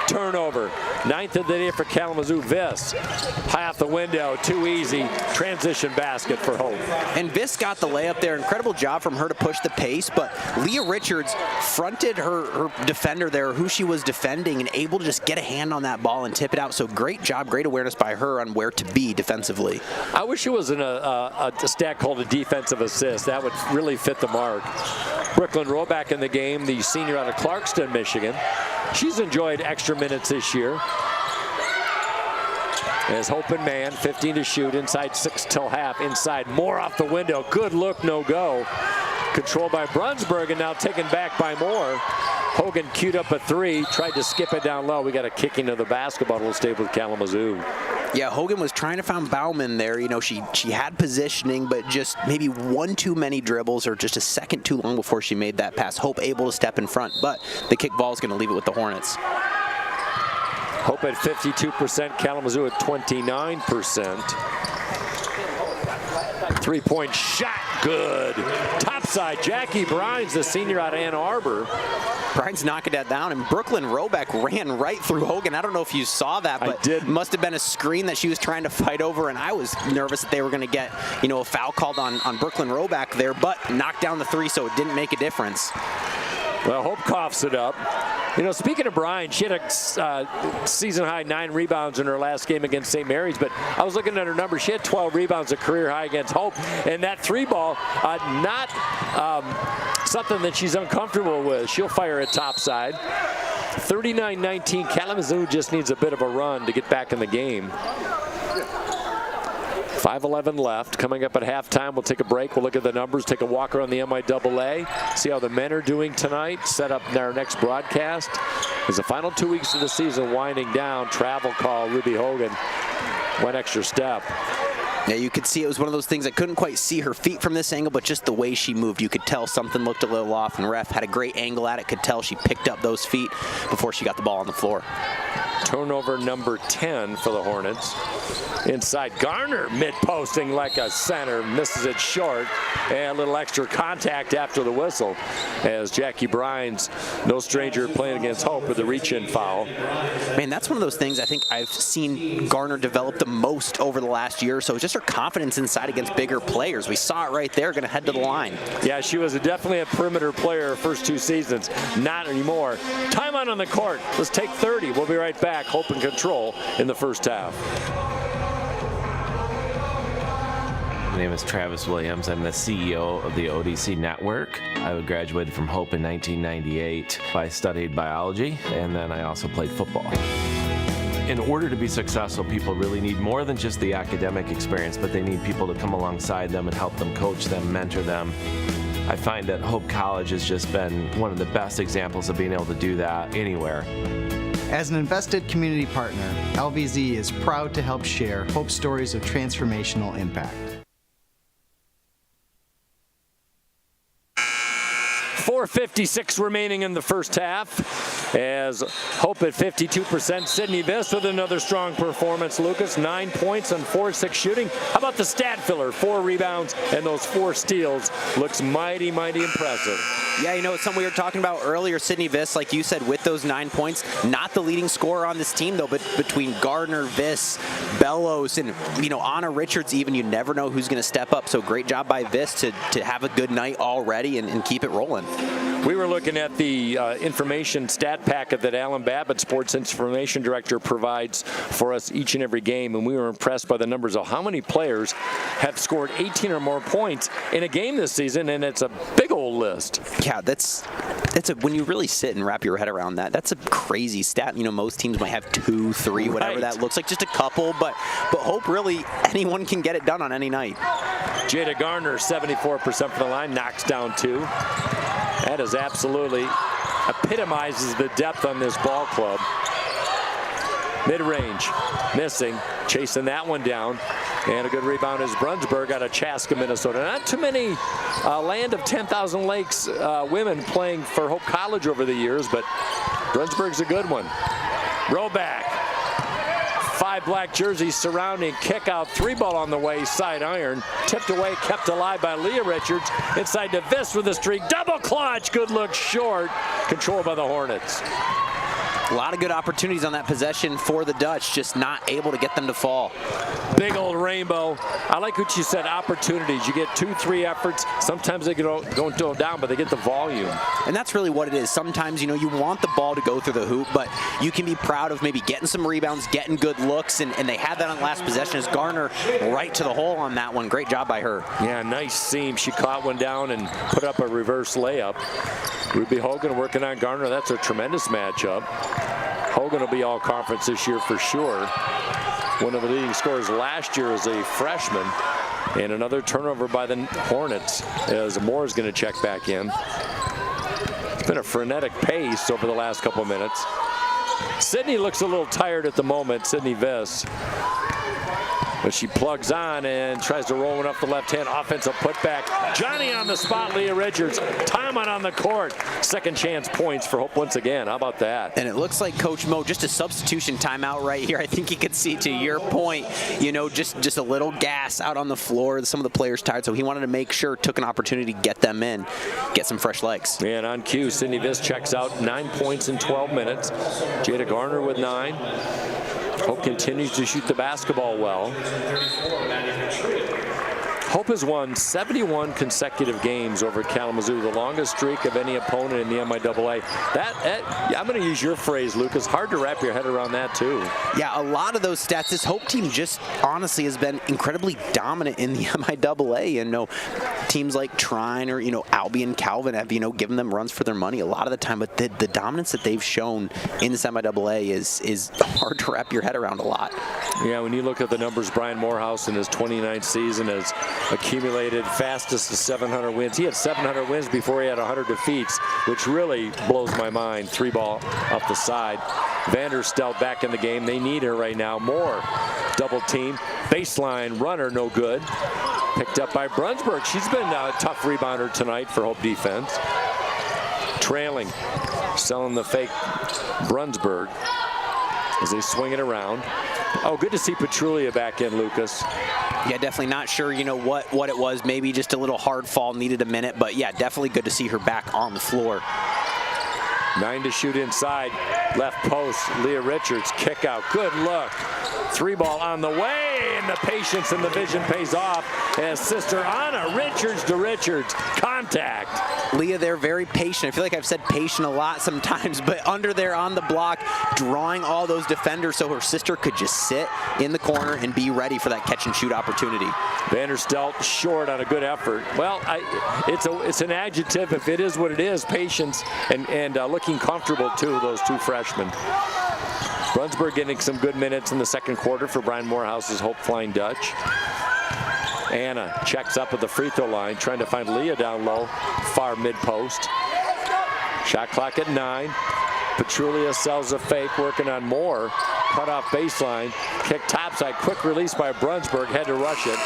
Turnover, 9th of the day for Kalamazoo. Viss, high off the window, too easy. Transition basket for Hope. And Viss got the layup there. Incredible job from her to push the pace, but Leah Richards fronted her defender there, who she was defending, and able to just get a hand on that ball and tip it out. So great job, great awareness by her on where to be defensively. I wish it was in a stat called a defensive assist. That would really fit the mark. Brooklyn Rowe back in the game, the senior out of Clarkston, Michigan. She's enjoyed extra minutes this year. As Hope and man, 15 to shoot, inside 6 till half, inside Moore off the window. Good look, no go. Controlled by Brunsberg and now taken back by Moore. Hogan queued up a three, tried to skip it down low. We got a kicking of the basketball. It'll stay with Kalamazoo. Yeah, Hogan was trying to find Bauman there. You know, she had positioning, but just maybe one too many dribbles or just a second too long before she made that pass. Hope able to step in front, but the kick ball is going to leave it with the Hornets. Hope at 52%, Kalamazoo at 29%. Three-point shot, good. Topside, Jackie Brines, the senior out of Ann Arbor. Brines knocking that down, and Brooklyn Roback ran right through Hogan. I don't know if you saw that, but it must have been a screen that she was trying to fight over, and I was nervous that they were going to get, you know, a foul called on Brooklyn Roback there, but knocked down the three, so it didn't make a difference. Well, Hope coughs it up. You know, speaking of Bryan, she had a season-high 9 rebounds in her last game against St. Mary's, but I was looking at her numbers. She had 12 rebounds, a career high against Hope, and that three ball, not something that she's uncomfortable with. She'll fire it topside. 39-19, Kalamazoo just needs a bit of a run to get back in the game. 5:11 left. Coming up at halftime, we'll take a break. We'll look at the numbers, take a walk around the MIAA, see how the men are doing tonight, set up our next broadcast. As the final 2 weeks of the season winding down, travel call, Ruby Hogan, one extra step. Yeah, you could see it was one of those things. I couldn't quite see her feet from this angle, but just the way she moved, you could tell something looked a little off, and ref had a great angle at it. Could tell she picked up those feet before she got the ball on the floor. Turnover number 10 for the Hornets. Inside, Garner mid-posting like a center, misses it short, and a little extra contact after the whistle as Jackie Brines, no stranger playing against Hope with the reach-in foul. Man, that's one of those things I think I've seen Garner develop the most over the last year or so, just her confidence inside against bigger players. We saw it right there, going to head to the line. Yeah, she was definitely a perimeter player her first 2 seasons. Not anymore. Timeout on the court. Let's take 30. We'll be right back. Hope and control in the first half. My name is Travis Williams. I'm the CEO of the ODC Network. I graduated from Hope in 1998. I studied biology, and then I also played football. In order to be successful, people really need more than just the academic experience, but they need people to come alongside them and help them, coach them, mentor them. I find that Hope College has just been one of the best examples of being able to do that anywhere. As an invested community partner, LVZ is proud to help share Hope stories of transformational impact. 4:56 remaining in the first half as Hope at 52%. Sydney Viss with another strong performance. Lucas, 9 points on 4-6 shooting. How about the stat filler? 4 rebounds and those 4 steals. Looks mighty, mighty impressive. Yeah, you know, it's something we were talking about earlier. Sydney Viss, like you said, with those 9 points, not the leading scorer on this team, though, but between Gardner, Viss, Bellows, and, you know, Anna Richards even, you never know who's going to step up. So great job by Viss to have a good night already and keep it rolling. We were looking at the information stat packet that Alan Babbitt, Sports Information Director, provides for us each and every game, and we were impressed by the numbers of how many players have scored 18 or more points in a game this season, and it's a big old list. Yeah, that's when you really sit and wrap your head around that, that's a crazy stat. You know, most teams might have 2, 3, whatever that looks like, just a couple, but Hope really, anyone can get it done on any night. Jada Garner, 74% from the line, knocks down 2. That is absolutely epitomizes the depth on this ball club. Mid-range, missing, chasing that one down. And a good rebound is Brunsberg out of Chaska, Minnesota. Not too many land of 10,000 Lakes women playing for Hope College over the years, but Brunsberg's a good one. Roback. 5 black jerseys surrounding, kick out, 3-ball on the way, side iron, tipped away, kept alive by Leah Richards, inside to Viss with a streak, double clutch, good look short, controlled by the Hornets. A lot of good opportunities on that possession for the Dutch, just not able to get them to fall. Big old rainbow. I like what you said, opportunities. You get 2, 3 efforts. Sometimes they go down, but they get the volume. And that's really what it is. Sometimes, you know, you want the ball to go through the hoop, but you can be proud of maybe getting some rebounds, getting good looks, and they had that on last possession as Garner right to the hole on that one. Great job by her. Yeah, nice seam. She caught one down and put up a reverse layup. Ruby Hogan working on Garner. That's a tremendous matchup. Hogan will be all conference this year for sure. One of the leading scorers last year as a freshman. And another turnover by the Hornets as Moore is going to check back in. It's been a frenetic pace over the last couple minutes. Sydney looks a little tired at the moment, Sydney Viss. But she plugs on and tries to roll it up the left hand. Offensive putback. Johnny on the spot, Leah Richards. Timon on the court. Second chance points for Hope once again. How about that? And it looks like Coach Mo, just a substitution timeout right here. I think he could see, to your point, you know, just a little gas out on the floor. Some of the players tired, so he wanted to make sure, took an opportunity to get them in, get some fresh legs. And on cue, Sydney Viss checks out. 9 points in 12 minutes. Jada Garner with 9. Hope continues to shoot the basketball well. Hope has won 71 consecutive games over Kalamazoo, the longest streak of any opponent in the MIAA. I'm going to use your phrase, Lucas. Hard to wrap your head around that, too. Yeah, a lot of those stats. This Hope team just honestly has been incredibly dominant in the MIAA. And teams like Trine or Albion, Calvin have given them runs for their money a lot of the time. But the dominance that they've shown in this MIAA is hard to wrap your head around a lot. Yeah, when you look at the numbers, Brian Morehouse in his 29th season has accumulated fastest to 700 wins. He had 700 wins before he had 100 defeats, which really blows my mind. 3 ball up the side. Vanderstel back in the game. They need her right now. Moore double team. Baseline runner, no good. Picked up by Brunsberg. She's been a tough rebounder tonight for Hope defense. Trailing. Selling the fake Brunsberg as they swing it around. Oh, good to see Petrulia back in, Lucas. Yeah, definitely not sure, what it was. Maybe just a little hard fall, needed a minute. But, yeah, definitely good to see her back on the floor. 9 to shoot inside. Left post, Leah Richards, kick out. Good look. 3 ball on the way, and the patience and the vision pays off as sister Anna Richards to Richards. Contact. Leah, they're very patient. I feel like I've said patient a lot sometimes, but under there on the block, drawing all those defenders so her sister could just sit in the corner and be ready for that catch and shoot opportunity. Vanderstel short on a good effort. Well, it's an adjective if it is what it is. Patience and looking comfortable too, those 2 freshmen. Brunsberg getting some good minutes in the second quarter for Brian Morehouse's Hope Flying Dutch. Anna checks up at the free throw line, trying to find Leah down low, far mid post. Shot clock at 9. Petrulia sells a fake, working on Moore. Cut off baseline, kick topside, quick release by Brunsberg, had to rush it.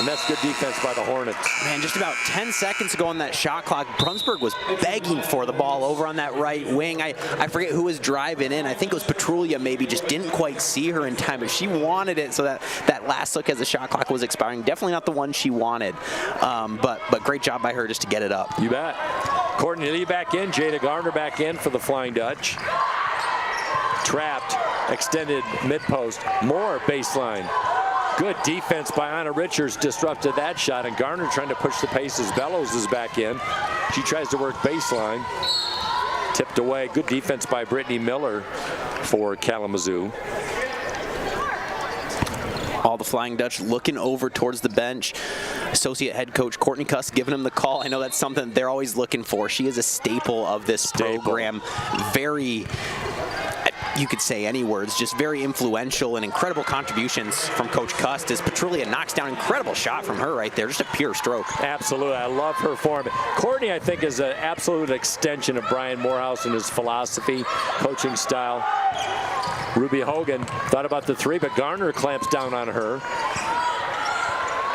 And that's good defense by the Hornets. Man, just about 10 seconds ago on that shot clock, Brunsberg was begging for the ball over on that right wing. I forget who was driving in. I think it was Petrulia, maybe just didn't quite see her in time, but she wanted it, so that last look as the shot clock was expiring, definitely not the one she wanted. But great job by her just to get it up. You bet. Courtney Lee back in, Jada Garner back in for the Flying Dutch. Trapped, extended mid post, Moore baseline. Good defense by Anna Richards, disrupted that shot, and Garner trying to push the pace as Bellows is back in. She tries to work baseline. Tipped away. Good defense by Brittany Miller for Kalamazoo. All the Flying Dutch looking over towards the bench. Associate head coach Courtney Cuss giving him the call. I know that's something they're always looking for. She is a staple of this program. Very, you could say any words, just very influential and incredible contributions from Coach Cust as Petrulia knocks down incredible shot from her right there. Just a pure stroke. Absolutely. I love her form. Courtney, I think, is an absolute extension of Brian Morehouse and his philosophy, coaching style. Ruby Hogan thought about the 3, but Garner clamps down on her.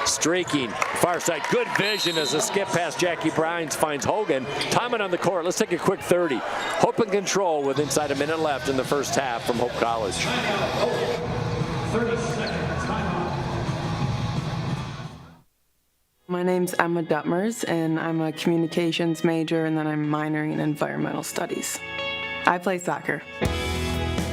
Streaking, far side, good vision as a skip past Jackie Brines finds Hogan. Timing on the court. Let's take a quick 30. Hope and control with inside a minute left in the first half from Hope College. 30 seconds, timeout. My name's Emma Duttmers, and I'm a communications major, and then I'm minoring in environmental studies. I play soccer.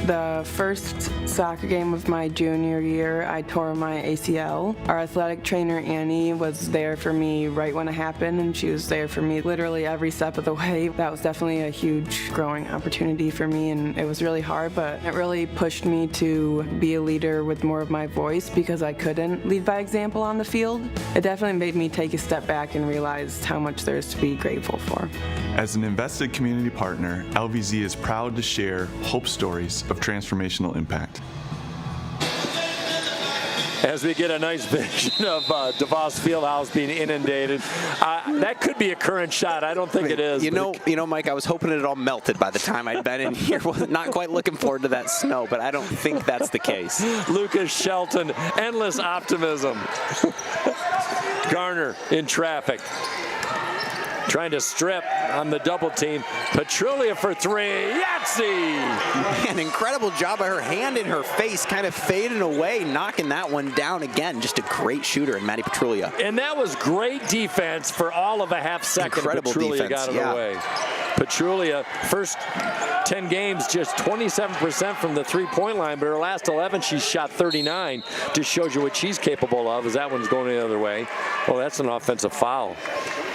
The first soccer game of my junior year, I tore my ACL. Our athletic trainer, Annie, was there for me right when it happened, and she was there for me literally every step of the way. That was definitely a huge growing opportunity for me, and it was really hard, but it really pushed me to be a leader with more of my voice because I couldn't lead by example on the field. It definitely made me take a step back and realize how much there is to be grateful for. As an invested community partner, LVZ is proud to share Hope stories of transformational impact. as we get a nice vision of DeVos Fieldhouse being inundated. That could be a current shot. I don't think it is. You know, Mike, I was hoping it all melted by the time I'd been in here. Was not quite looking forward to that snow, but I don't think that's the case. Lucas Shelton, endless optimism. Garner in traffic, trying to strip on the double team. Petrulia for three. Yahtzee! An incredible job by her, hand in her face, kind of fading away, knocking that one down again. Just a great shooter in Maddie Petrulia. And that was great defense for all of a half second. Incredible Petrulia defense, got it away. Petrulia, first 10 games, just 27% from the three-point line, but her last 11, she's shot 39. Just shows you what she's capable of, as that one's going the other way. Oh, that's an offensive foul.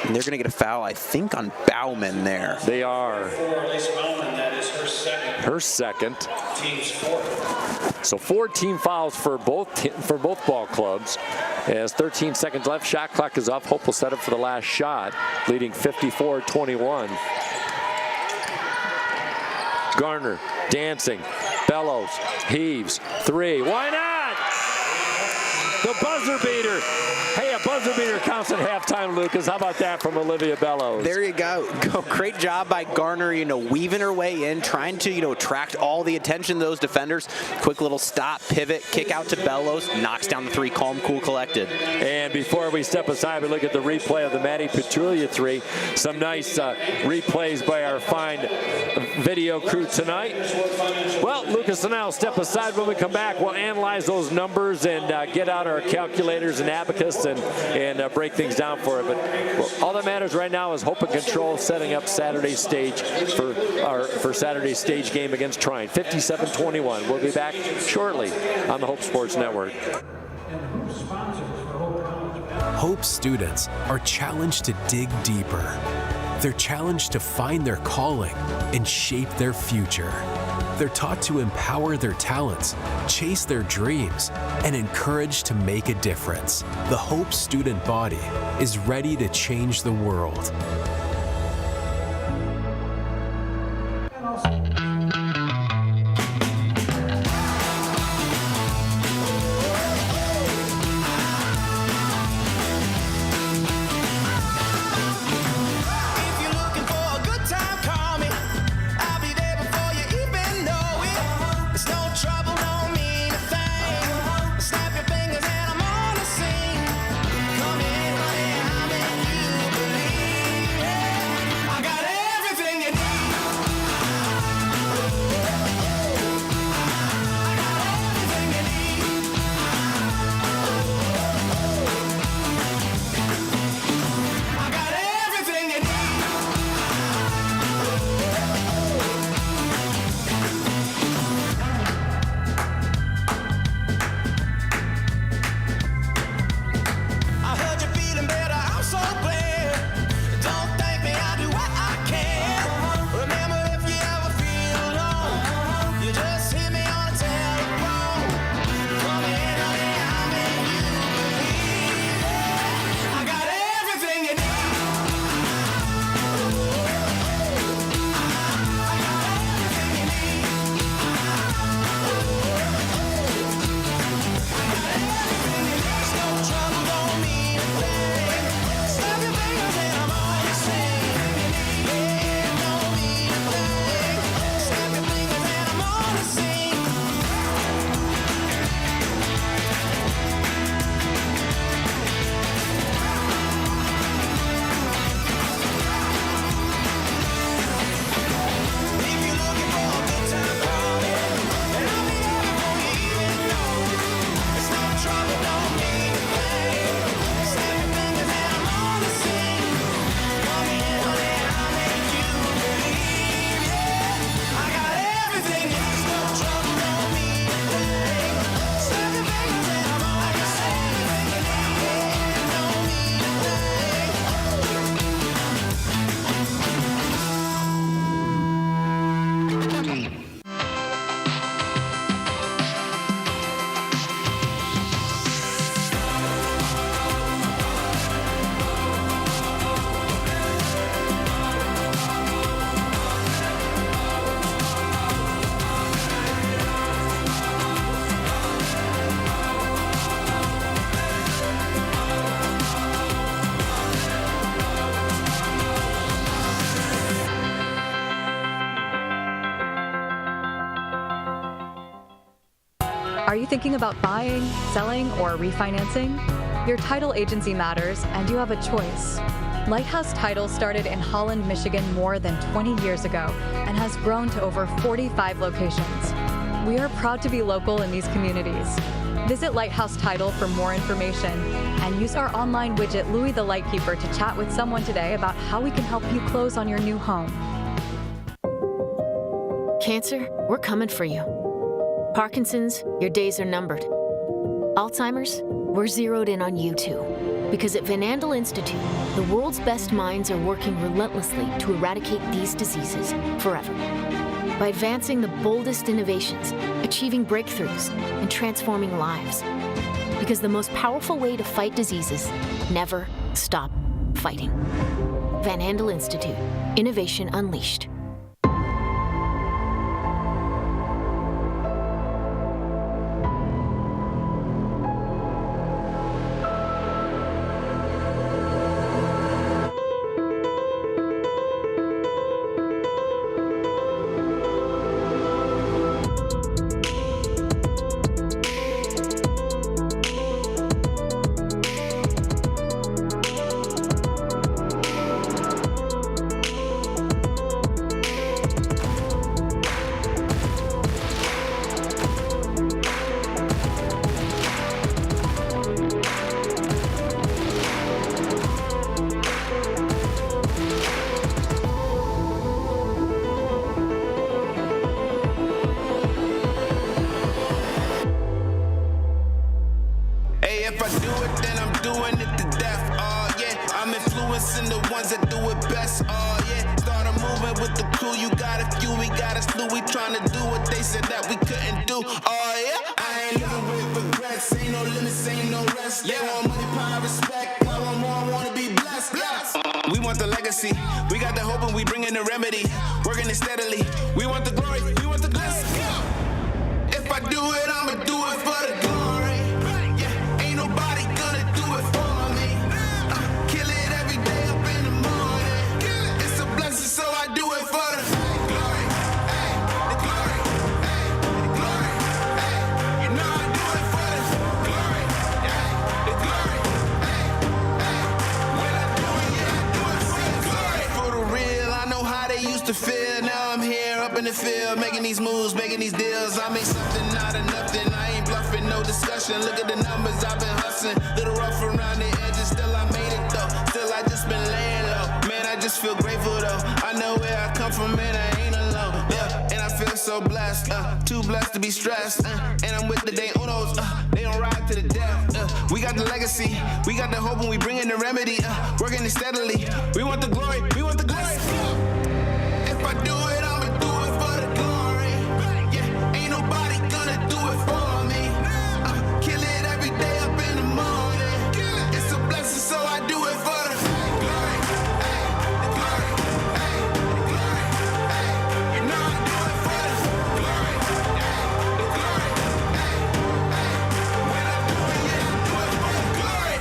And they're going to get a foul, I think, on Bauman there. They are. That is her second. Her second. Team's fourth. So 4 team fouls for both ball clubs. As 13 seconds left, shot clock is up. Hope will set up for the last shot, leading 54-21. Garner dancing, Bellows, heaves, three. Why not? The buzzer beater. Hey, a buzzer beater counts at halftime, Lucas. How about that from Olivia Bellows? There you go. Great job by Garner, weaving her way in, trying to, attract all the attention of those defenders. Quick little stop, pivot, kick out to Bellows, knocks down the three, calm, cool, collected. And before we step aside, we look at the replay of the Maddie Petrulia three. Some nice replays by our fine video crew tonight. Well, Lucas and I will step aside. When we come back, we'll analyze those numbers and get out our calculators and abacus and break things down for it. But all that matters right now is Hope and Control setting up Saturday's stage for Saturday's stage game against Trine. 57-21. We'll be back shortly on the Hope Sports Network. Hope students are challenged to dig deeper. They're challenged to find their calling and shape their future. They're taught to empower their talents, chase their dreams, and encouraged to make a difference. The Hope student body is ready to change the world. thinking about buying, selling, or refinancing? Your title agency matters, and you have a choice. Lighthouse Title started in Holland, Michigan more than 20 years ago and has grown to over 45 locations. We are proud to be local in these communities. Visit Lighthouse Title for more information and use our online widget, Louie the Lightkeeper, to chat with someone today about how we can help you close on your new home. Cancer, we're coming for you. Parkinson's, your days are numbered. Alzheimer's, we're zeroed in on you too. Because at Van Andel Institute, the world's best minds are working relentlessly to eradicate these diseases forever. By advancing the boldest innovations, achieving breakthroughs, and transforming lives. Because the most powerful way to fight diseases, never stop fighting. Van Andel Institute, innovation unleashed. If I do it, then I'm doing it to death. Oh yeah, I'm influencing the ones that do it best. Oh yeah, started moving with the crew. You got a few, we got a slew. We trying to do what they said that we couldn't do. Oh yeah, I ain't living with regrets. Ain't no limits, ain't no rest. They want money, power, respect. I want more, I wanna be blessed. We want the legacy. We got the hope and we bring in the remedy. Working it steadily. We want the glory. We want the blessing. If I do it, I'ma do it for the glory. So I do it for the glory, the glory, the glory, you know I do it for the glory, the glory, when I do it, yeah, I do it for the glory. For the real, I know how they used to feel. Now I'm here up in the field, making these moves, making these deals. I make something out of nothing. I ain't bluffing, no discussion. Look at the numbers, I've been hustling. Little rough around the edges, still I made it though. Still I just been laying low. Man, I just feel grateful though. I know where I come from and I ain't alone. Yeah, and I feel so blessed. Too blessed to be stressed. And I'm with the day unos. They don't ride to the death. We got the legacy. We got the hope and we bring in the remedy. Working it steadily. We want the glory. We want the glory. If I do it, I'ma do it for the glory. Yeah, ain't nobody gonna do it for me. Kill it every day up in the morning. It's a blessing, so I do it for the glory. The glory. The glory. You know I do it for the glory. The glory. When I do it, yeah, I do it for the glory.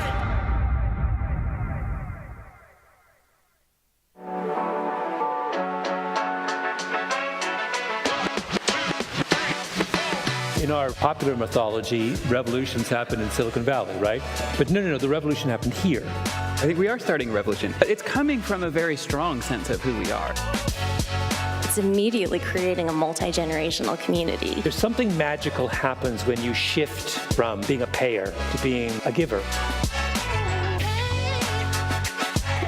In our popular mythology, revolutions happen in Silicon Valley, right? But no, the revolution happened here. I think we are starting a revolution. It's coming from a very strong sense of who we are. It's immediately creating a multi-generational community. There's something magical happens when you shift from being a payer to being a giver.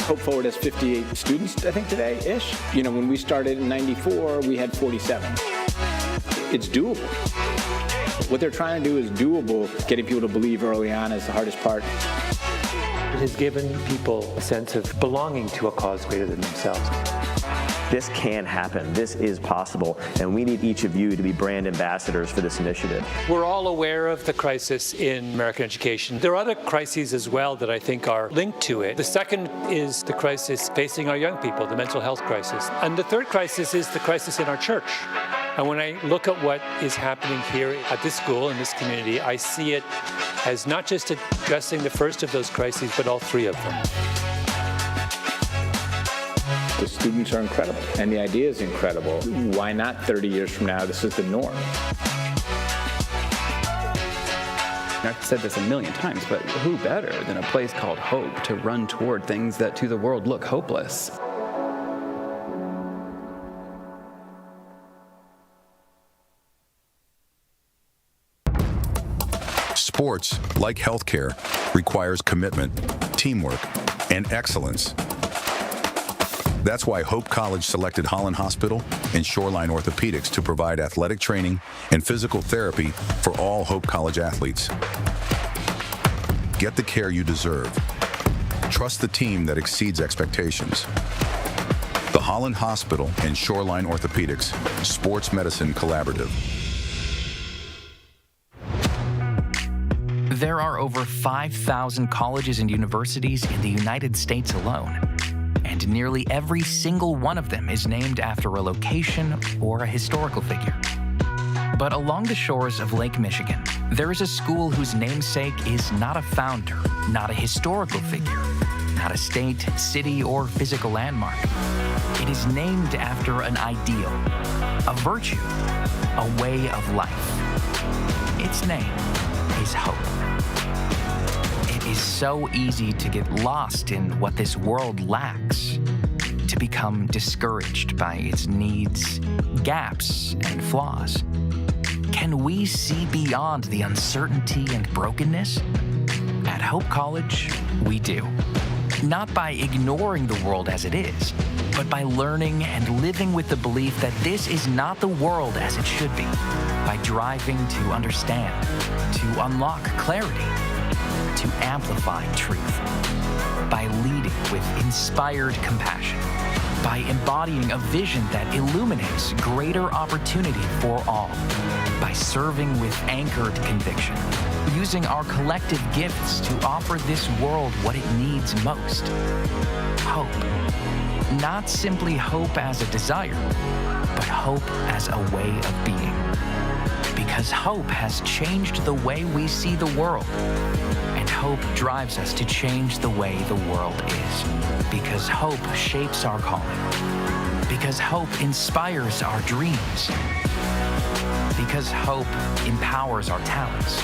Hope Forward has 58 students, I think, today-ish. You know, when we started in '94, we had 47. It's doable. What they're trying to do is doable. Getting people to believe early on is the hardest part. It has given people a sense of belonging to a cause greater than themselves. This can happen. This is possible, and we need each of you to be brand ambassadors for this initiative. We're all aware of the crisis in American education. There are other crises as well that I think are linked to it. The second is the crisis facing our young people, the mental health crisis. And the third crisis is the crisis in our church. And when I look at what is happening here at this school, in this community, I see it as not just addressing the first of those crises, but all three of them. The students are incredible, and the idea is incredible. Why not 30 years from now, this is the norm? I've said this a million times, but who better than a place called Hope to run toward things that to the world look hopeless? Sports, like healthcare, requires commitment, teamwork, and excellence. That's why Hope College selected Holland Hospital and Shoreline Orthopedics to provide athletic training and physical therapy for all Hope College athletes. Get the care you deserve. Trust the team that exceeds expectations. The Holland Hospital and Shoreline Orthopedics Sports Medicine Collaborative. There are over 5,000 colleges and universities in the United States alone, and nearly every single one of them is named after a location or a historical figure. But along the shores of Lake Michigan, there is a school whose namesake is not a founder, not a historical figure, not a state, city, or physical landmark. It is named after an ideal, a virtue, a way of life. Its name is hope. It is so easy to get lost in what this world lacks, to become discouraged by its needs, gaps, and flaws. Can we see beyond the uncertainty and brokenness? At Hope College, we do. Not by ignoring the world as it is, but by learning and living with the belief that this is not the world as it should be, by driving to understand, to unlock clarity, to amplify truth, by leading with inspired compassion, by embodying a vision that illuminates greater opportunity for all, by serving with anchored conviction, using our collective gifts to offer this world what it needs most. Hope. Not simply hope as a desire, but hope as a way of being. Because hope has changed the way we see the world. And hope drives us to change the way the world is. Because hope shapes our calling. Because hope inspires our dreams. Because hope empowers our talents.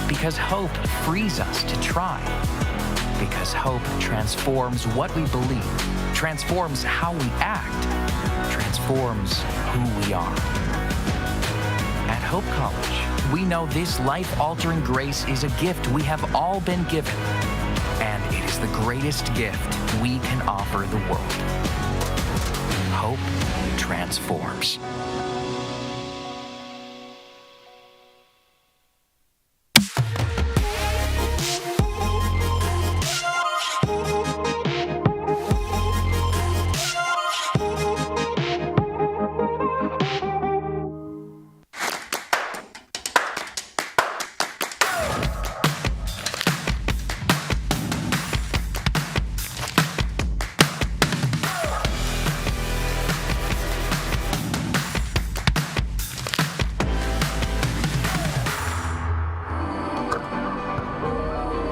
Because hope frees us to try. Because hope transforms what we believe, transforms how we act, transforms who we are. At Hope College, we know this life-altering grace is a gift we have all been given, and it is the greatest gift we can offer the world. Hope transforms.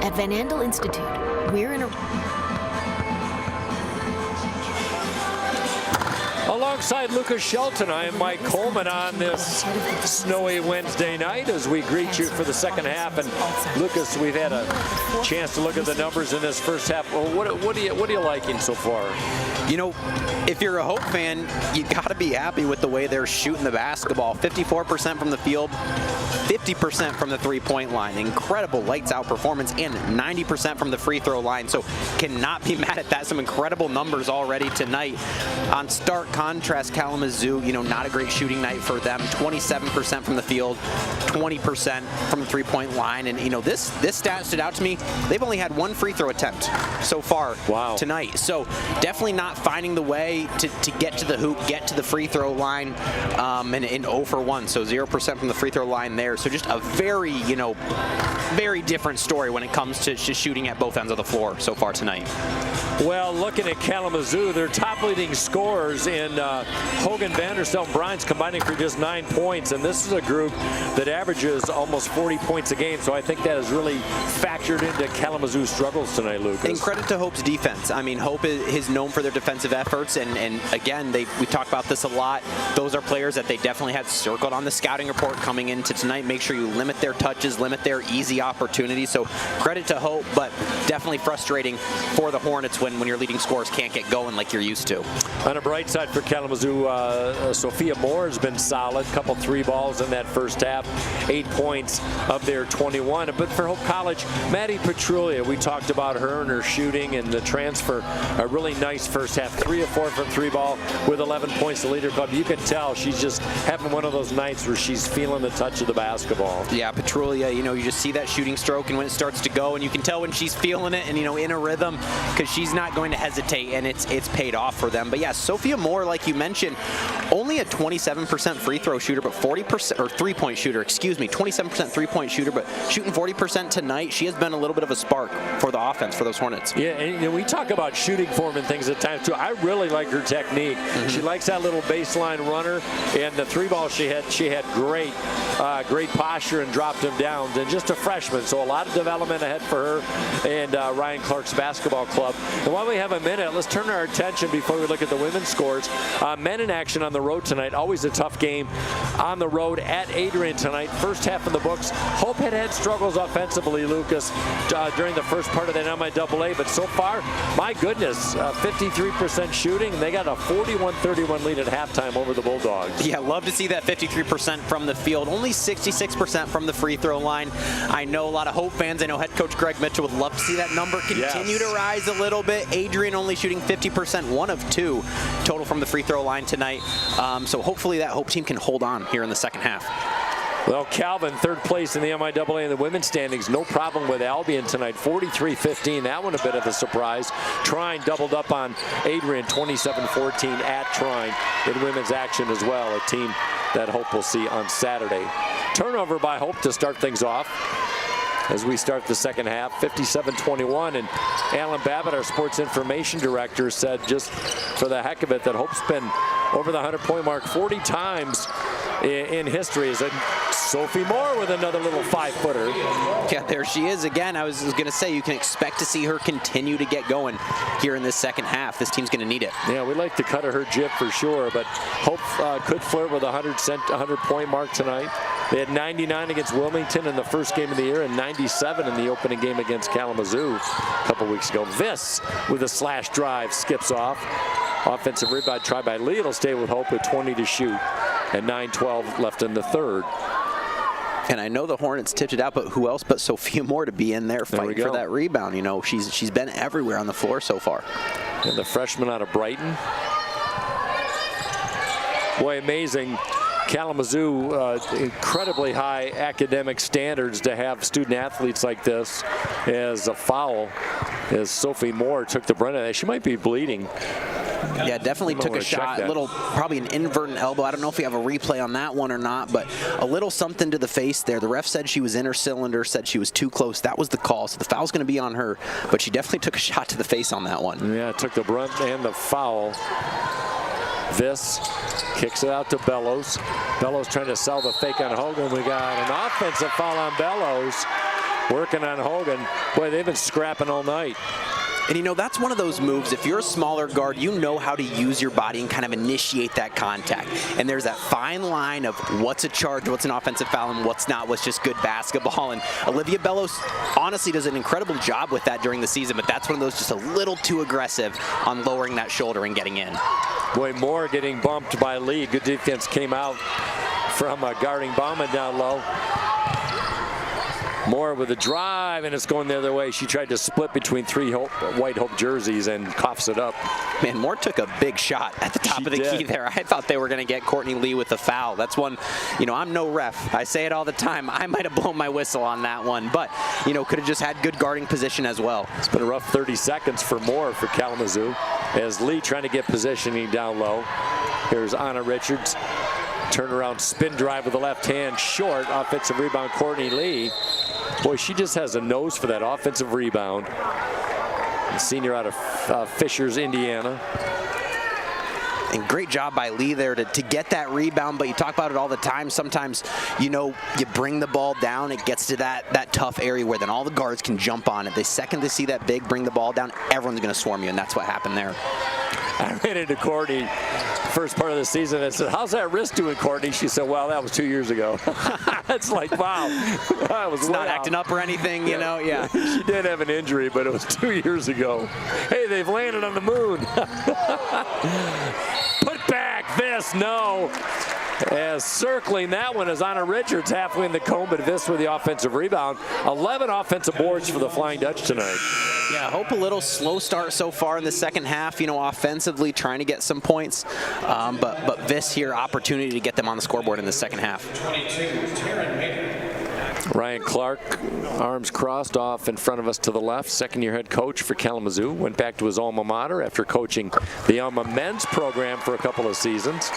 At Van Andel Institute, we're in a... Alongside Lucas Shelton, I am Mike Coleman on this snowy Wednesday night as we greet you for the second half. And Lucas, we've had a chance to look at the numbers in this first half. Well, what are you liking so far? You know, if you're a Hope fan, you got to be happy with the way they're shooting the basketball. 54% from the field, 50% from the three-point line. Incredible lights-out performance, and 90% from the free throw line. So cannot be mad at that. Some incredible numbers already tonight. On stark contrast, Kalamazoo, you know, not a great shooting night for them. 27% from the field, 20% from the three-point line. And, you know, this stat stood out to me. They've only had one free throw attempt so far tonight. So definitely not finding the way to get to the hoop, get to the free throw line, and 0 for 1. So 0% from the free throw line there. So just a very, you know, very different story when it comes to shooting at both ends of the floor so far tonight. Well, looking at Kalamazoo, their top leading scorers in Hogan, Vanderstelt, and Bryans combining for just 9 points, and this is a group that averages almost 40 points a game, so I think that has really factored into Kalamazoo's struggles tonight, Lucas. And credit to Hope's defense. I mean, Hope is known for their defensive efforts, and again, we talk about this a lot. Those are players that they definitely had circled on the scouting report coming into tonight. Make sure you limit their touches, limit their easy opportunities. So credit to Hope, but definitely frustrating for the Hornets when your leading scorers can't get going like you're used to. On a bright side for Kalamazoo, Sophia Moore has been solid. Couple 3 balls in that first half, 8 points of their 21. But for Hope College, Maddie Petrulia, we talked about her and her shooting and the transfer. A really nice first half, 3 of 4 from 3 ball with 11 points to lead her club. You can tell she's just having one of those nights where she's feeling the touch of the basketball. Yeah, Petrulia, you just see that shooting stroke and when it starts to go, and you can tell when she's feeling it and, in a rhythm, because she's not going to hesitate, and it's paid off for them. But yeah, Sophia Moore, like you mentioned, only a 27% free throw shooter, but 40%, or 3-point shooter, 27% 3-point shooter, but shooting 40% tonight. She has been a little bit of a spark for the offense for those Hornets. Yeah, and we talk about shooting form and things at times too. I really like her technique. She likes that little baseline runner, and the 3 ball she had great posture and dropped them down. And just a freshman, so a lot of development ahead for her and Ryan Clark's basketball club. And while we have a minute, let's turn our attention before we look at the women's scores. Men in action on the road tonight. Always a tough game on the road at Adrian tonight. First half in the books. Hope had struggles offensively, Lucas, during the first part of that MIAA, but so far, my goodness, 53% shooting. They got a 41-31 lead at halftime over the Bulldogs. Yeah, love to see that 53% from the field. Only 66% from the free throw line. I know a lot of Hope fans. I know head coach Greg Mitchell would love to see that number continue to rise a little bit. Adrian only shooting 50%, 1 of 2 total from the free throw line tonight. So hopefully that Hope team can hold on here in the second half. Well, Calvin, 3rd place in the MIAA in the women's standings. No problem with Albion tonight, 43-15. That one a bit of a surprise. Trine doubled up on Adrian, 27-14 at Trine in women's action as well, a team that Hope will see on Saturday. Turnover by Hope to start things off as we start the second half, 57-21. And Alan Babbitt, our sports information director, said just for the heck of it that Hope's been over the 100-point mark 40 times in history. Is it Sophie Moore with another little 5-footer? Yeah, there she is again. I was going to say, you can expect to see her continue to get going here in this second half. This team's going to need it. Yeah, we'd like to cut her jib for sure, but Hope could flirt with a 100-point mark tonight. They had 99 against Wilmington in the first game of the year and 97 in the opening game against Kalamazoo a couple weeks ago. Viss with a slash drive skips off. Offensive rebound try by Lee. It'll stay with Hope with 20 to shoot and 9-12 left in the third. And I know the Hornets tipped it out, but who else but Sophia Moore to be in there fighting for that rebound? She's been everywhere on the floor so far. And the freshman out of Brighton. Boy, amazing. Kalamazoo, incredibly high academic standards to have student athletes like this. As a foul, as Sophie Moore took the brunt of that. She might be bleeding. Yeah, definitely took a shot. Probably an inverted elbow. I don't know if we have a replay on that one or not, but a little something to the face there. The ref said she was in her cylinder, said she was too close. That was the call, so the foul's going to be on her, but she definitely took a shot to the face on that one. Yeah, took the brunt and the foul. Viss kicks it out to Bellows. Bellows trying to sell the fake on Hogan. We got an offensive foul on Bellows. Working on Hogan. Boy, they've been scrapping all night. And that's one of those moves, if you're a smaller guard, you know how to use your body and kind of initiate that contact. And there's that fine line of what's a charge, what's an offensive foul, and what's not, what's just good basketball. And Olivia Bellows honestly does an incredible job with that during the season, but that's one of those just a little too aggressive on lowering that shoulder and getting in. Boy, Moore getting bumped by Lee. Good defense came out from guarding Bauman down low. Moore with a drive, and it's going the other way. She tried to split between 3 White Hope jerseys and coughs it up. Man, Moore took a big shot at the top of the key there. I thought they were going to get Courtney Lee with the foul. That's one, I'm no ref. I say it all the time. I might have blown my whistle on that one, but, could have just had good guarding position as well. It's been a rough 30 seconds for Moore for Kalamazoo as Lee trying to get positioning down low. Here's Anna Richards. Turnaround spin drive with the left hand, short. Offensive rebound, Courtney Lee. Boy, she just has a nose for that offensive rebound. The senior out of Fishers, Indiana. And great job by Lee there to get that rebound, but you talk about it all the time. Sometimes, you know, you bring the ball down, it gets to that tough area where then all the guards can jump on it. The second they see that big bring the ball down, everyone's going to swarm you, and that's what happened there. I ran into Courtney first part of the season. I said, how's that wrist doing, Courtney? She said, well, that was 2 years ago. It's like, wow. It's not acting up or anything, you know, yeah. She did have an injury, but it was 2 years ago. Hey, they've landed on the moon. Put back this, no. As circling that one is Anna Richards halfway in the cone, but this with the offensive rebound. 11 offensive boards for the Flying Dutch tonight. Yeah, I hope a little slow start so far in the second half, you know, offensively trying to get some points. But Viss here, opportunity to get them on the scoreboard in the second half. Ryan Clark, arms crossed off in front of us to the left, second-year head coach for Kalamazoo. Went back to his alma mater after coaching the Alma men's program for a couple of seasons.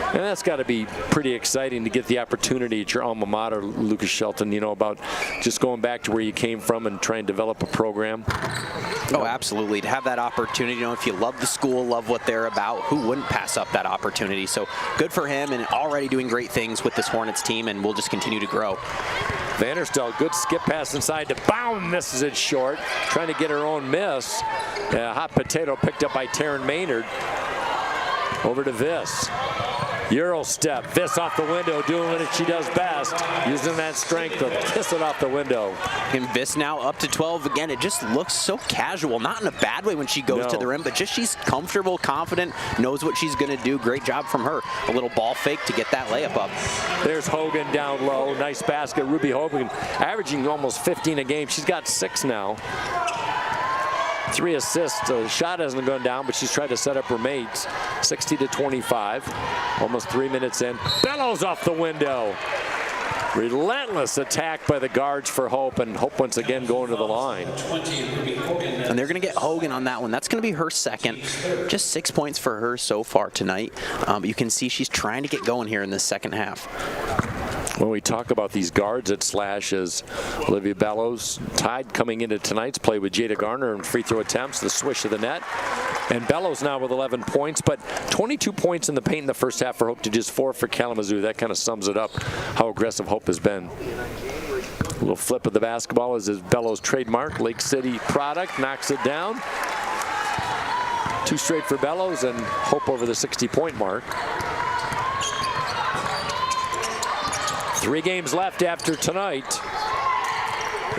And that's got to be pretty exciting to get the opportunity at your alma mater, Lucas Shelton, you know, about just going back to where you came from and trying to develop a program. Oh, absolutely. To have that opportunity, you know, if you love the school, love what they're about, who wouldn't pass up that opportunity? So good for him, and already doing great things with this Hornets team, and we'll just continue to grow. Vanderstel, good skip pass inside to Bound, misses it short. Trying to get her own miss. Hot potato picked up by Taryn Maynard. Over to Viss. Euro step. Viss off the window, doing what she does best, using that strength to kiss it off the window. And Viss now up to 12 again. It just looks so casual, not in a bad way when she goes to the rim, but just she's comfortable, confident, knows what she's going to do. Great job from her. A little ball fake to get that layup up. There's Hogan down low. Nice basket. Ruby Hogan averaging almost 15 a game. She's got 6 now. 3 assists. The shot hasn't gone down, but she's tried to set up her mates. 60-25. Almost 3 minutes in. Bellows off the window. Relentless attack by the guards for Hope, and Hope once again going to the line. And they're going to get Hogan on that one. That's going to be her second. Just 6 points for her so far tonight. You can see she's trying to get going here in the second half. When we talk about these guards at Slash, as Olivia Bellows tied coming into tonight's play with Jada Garner and free throw attempts, the swish of the net. And Bellows now with 11 points, but 22 points in the paint in the first half for Hope to just 4 for Kalamazoo. That kind of sums it up, how aggressive Hope has been. A little flip of the basketball is his Bellows trademark, Lake City product, knocks it down. 2 straight for Bellows, and Hope over the 60-point mark. 3 games left after tonight.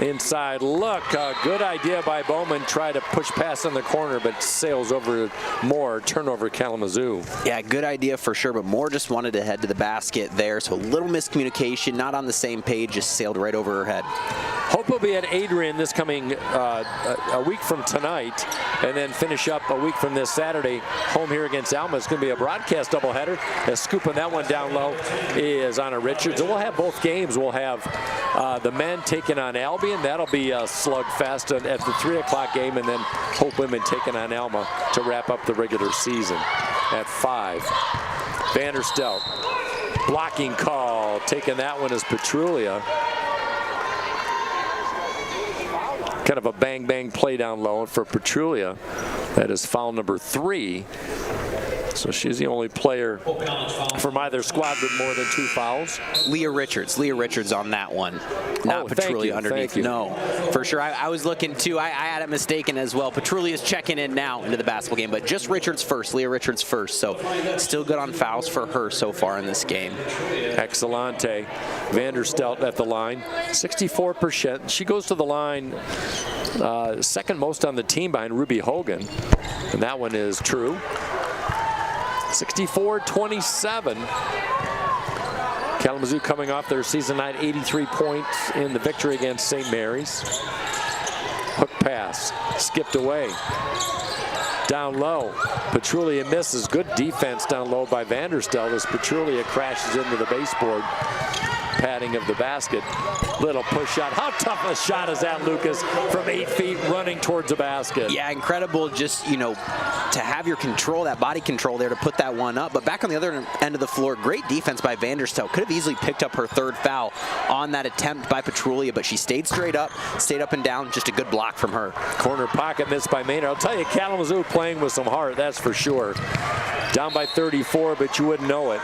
Inside look, a good idea by Bowman. Try to push pass in the corner, but sails over Moore. Turnover Kalamazoo. Yeah, good idea for sure, but Moore just wanted to head to the basket there, so a little miscommunication, not on the same page, just sailed right over her head. Hope will be at Adrian this coming a week from tonight, and then finish up a week from this Saturday, home here against Alma. It's going to be a broadcast doubleheader. Scooping that one down low is Anna Richards, and we'll have both games. We'll have the men taking on Albion. That'll be a slugfest at the 3 o'clock game, and then Hope Women taking on Alma to wrap up the regular season at 5. Vanderstel, blocking call. Taking that one is Petrulia. Kind of a bang-bang play down low for Petrulia. That is foul number 3. So she's the only player from either squad with more than 2 fouls. Leah Richards on that one. Not Petrulia underneath. No, for sure. I was looking too. I had it mistaken as well. Petrulia's checking in now into the basketball game, but just Richards first, Leah Richards first. So still good on fouls for her so far in this game. Excellente. Vanderstelt at the line, 64%. She goes to the line second most on the team behind Ruby Hogan, and that one is true. 64-27. Kalamazoo coming off their season night 83 points in the victory against St. Mary's. Hook pass, skipped away. Down low, Petrulia misses. Good defense down low by Vanderstel as Petrulia crashes into the baseboard. padding of the basket. Little push shot. How tough a shot is that, Lucas, from 8 feet running towards the basket? Yeah, incredible just, to have your control, that body control there to put that one up. But back on the other end of the floor, great defense by Vanderstel. Could have easily picked up her 3rd foul on that attempt by Petrulia, but she stayed straight up, stayed up and down. Just a good block from her. Corner pocket missed by Maynard. I'll tell you, Kalamazoo playing with some heart, that's for sure. Down by 34, but you wouldn't know it.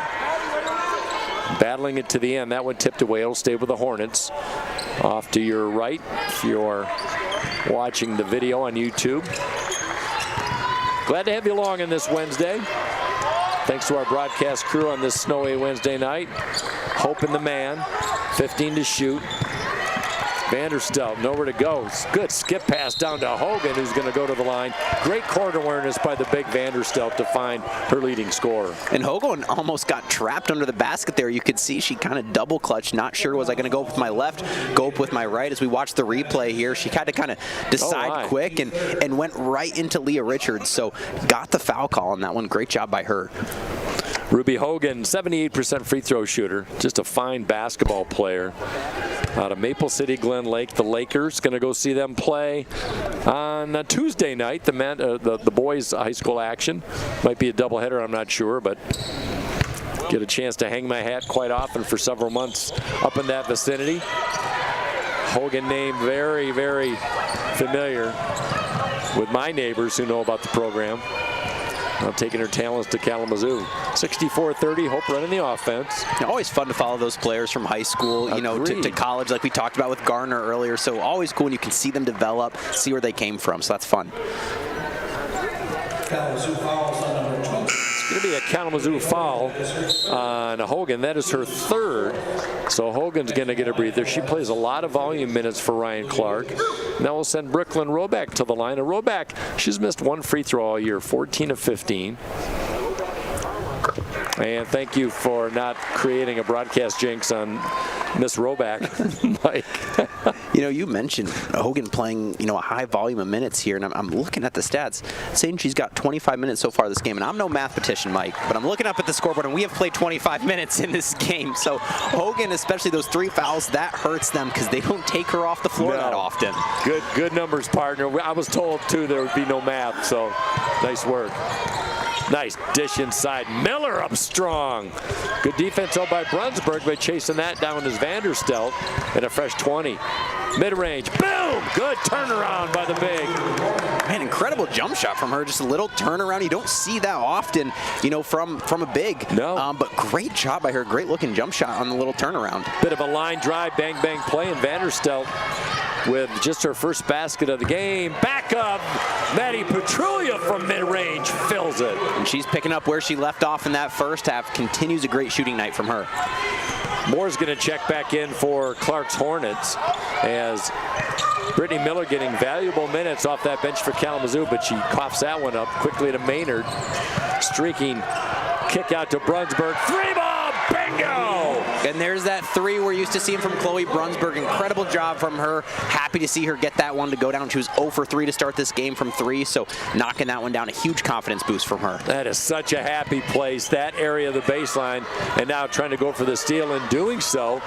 Battling it to the end. That one tipped away. It'll stay with the Hornets. Off to your right if you're watching the video on YouTube. Glad to have you along on this Wednesday. Thanks to our broadcast crew on this snowy Wednesday night. Hope in the man. 15 to shoot. Vanderstel, nowhere to go. Good skip pass down to Hogan, who's going to go to the line. Great court awareness by the big Vanderstel to find her leading scorer. And Hogan almost got trapped under the basket there. You could see she kind of double clutched. Not sure, was I going to go up with my left, go up with my right? As we watch the replay here, she had to kind of decide quick and went right into Leah Richards. So got the foul call on that one. Great job by her. Ruby Hogan, 78% free throw shooter. Just a fine basketball player. Out of Maple City, Glen Lake, the Lakers. Going to go see them play on Tuesday night. The boys' high school action. Might be a doubleheader, I'm not sure, but get a chance to hang my hat quite often for several months up in that vicinity. Hogan name very, very familiar with my neighbors who know about the program. Now taking her talents to Kalamazoo. 64-30, Hope running the offense. Always fun to follow those players from high school, to college, like we talked about with Garner earlier. So always cool when you can see them develop, see where they came from. So that's fun. Kalamazoo fouls on number 20. It's going to be a Kalamazoo foul on Hogan. That is her 3rd. So Hogan's going to get a breather. She plays a lot of volume minutes for Ryan Clark. Now we'll send Brooklyn Roback to the line. And Roback, she's missed 1 free throw all year, 14 of 15. And thank you for not creating a broadcast jinx on Miss Roback, Mike. You mentioned Hogan playing, a high volume of minutes here, and I'm looking at the stats, saying she's got 25 minutes so far this game. And I'm no mathematician, Mike, but I'm looking up at the scoreboard, and we have played 25 minutes in this game. So Hogan, especially those 3 fouls, that hurts them because they don't take her off the floor that often. Good numbers, partner. I was told, too, there would be no math, so nice work. Nice dish inside. Miller up strong. Good defense out by Brunsburg, but chasing that down is Vanderstel and a fresh 20. Mid-range. Boom! Good turnaround by the big. Man, incredible jump shot from her. Just a little turnaround. You don't see that often, from a big. No. But great job by her. Great looking jump shot on the little turnaround. Bit of a line drive, bang, bang play, and Vanderstel with just her first basket of the game. Back up. Maddie Petrulia from mid-range fills it. And she's picking up where she left off in that first half. Continues a great shooting night from her. Moore's going to check back in for Clark's Hornets as Brittany Miller getting valuable minutes off that bench for Kalamazoo, but she coughs that one up quickly to Maynard. Streaking kick out to Brunsburg. 3-ball, bingo! And there's that 3 we're used to seeing from Chloe Brunsburg. Incredible job from her. Happy to see her get that one to go down. She was 0 for 3 to start this game from 3, so knocking that one down, a huge confidence boost from her. That is such a happy place, that area of the baseline, and now trying to go for the steal. In doing so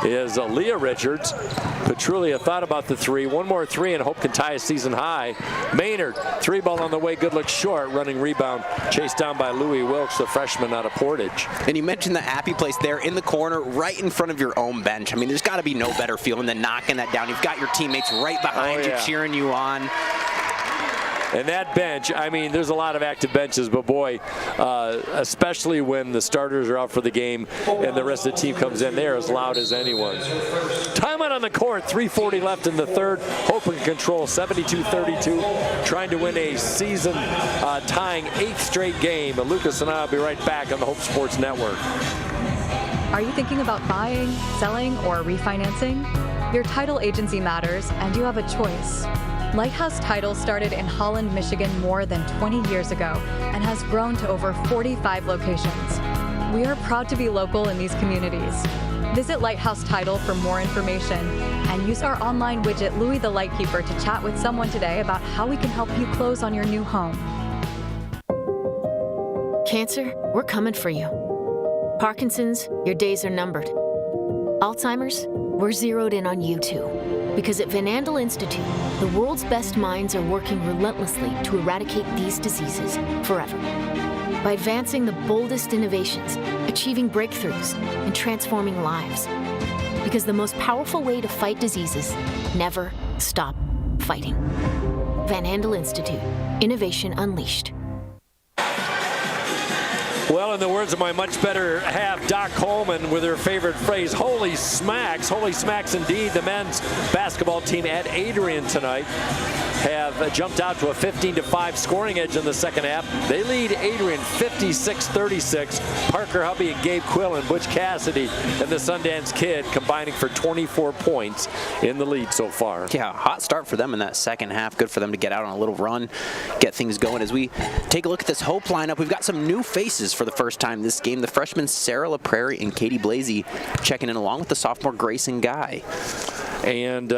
is Leah Richards. Petrulia thought about the 3. One more 3 and Hope can tie a season high. Maynard, 3-ball on the way, good look short. Running rebound, chased down by Louie Wilkes, the freshman out of Portage. And you mentioned the happy place there in the corner, right in front of your own bench. I mean, there's got to be no better feeling than knocking that down. You've got your teammates right behind you, cheering you on. And that bench, I mean, there's a lot of active benches, but boy, especially when the starters are out for the game and the rest of the team comes in, they're as loud as anyone. Timeout on the court, 3:40 left in the 3rd. Hope in control, 72-32, trying to win a season tying 8th straight game. And Lucas and I will be right back on the Hope Sports Network. Are you thinking about buying, selling, or refinancing? Your title agency matters, and you have a choice. Lighthouse Title started in Holland, Michigan more than 20 years ago and has grown to over 45 locations. We are proud to be local in these communities. Visit Lighthouse Title for more information and use our online widget, Louie the Lightkeeper, to chat with someone today about how we can help you close on your new home. Cancer, we're coming for you. Parkinson's, your days are numbered. Alzheimer's, we're zeroed in on you too. Because at Van Andel Institute, the world's best minds are working relentlessly to eradicate these diseases forever. By advancing the boldest innovations, achieving breakthroughs, and transforming lives. Because the most powerful way to fight diseases, never stop fighting. Van Andel Institute, innovation unleashed. Well, in the words of my much better half, Doc Coleman, with her favorite phrase, holy smacks indeed. The men's basketball team at Adrian tonight have jumped out to a 15-5 scoring edge in the second half. They lead Adrian 56-36. Parker Hubby and Gabe Quill and Butch Cassidy and the Sundance Kid combining for 24 points in the lead so far. Yeah, hot start for them in that second half. Good for them to get out on a little run, get things going. As we take a look at this Hope lineup, we've got some new faces for the first time this game. The freshmen Sarah LaPrairie and Katie Blasey checking in along with the sophomore Grayson Guy. And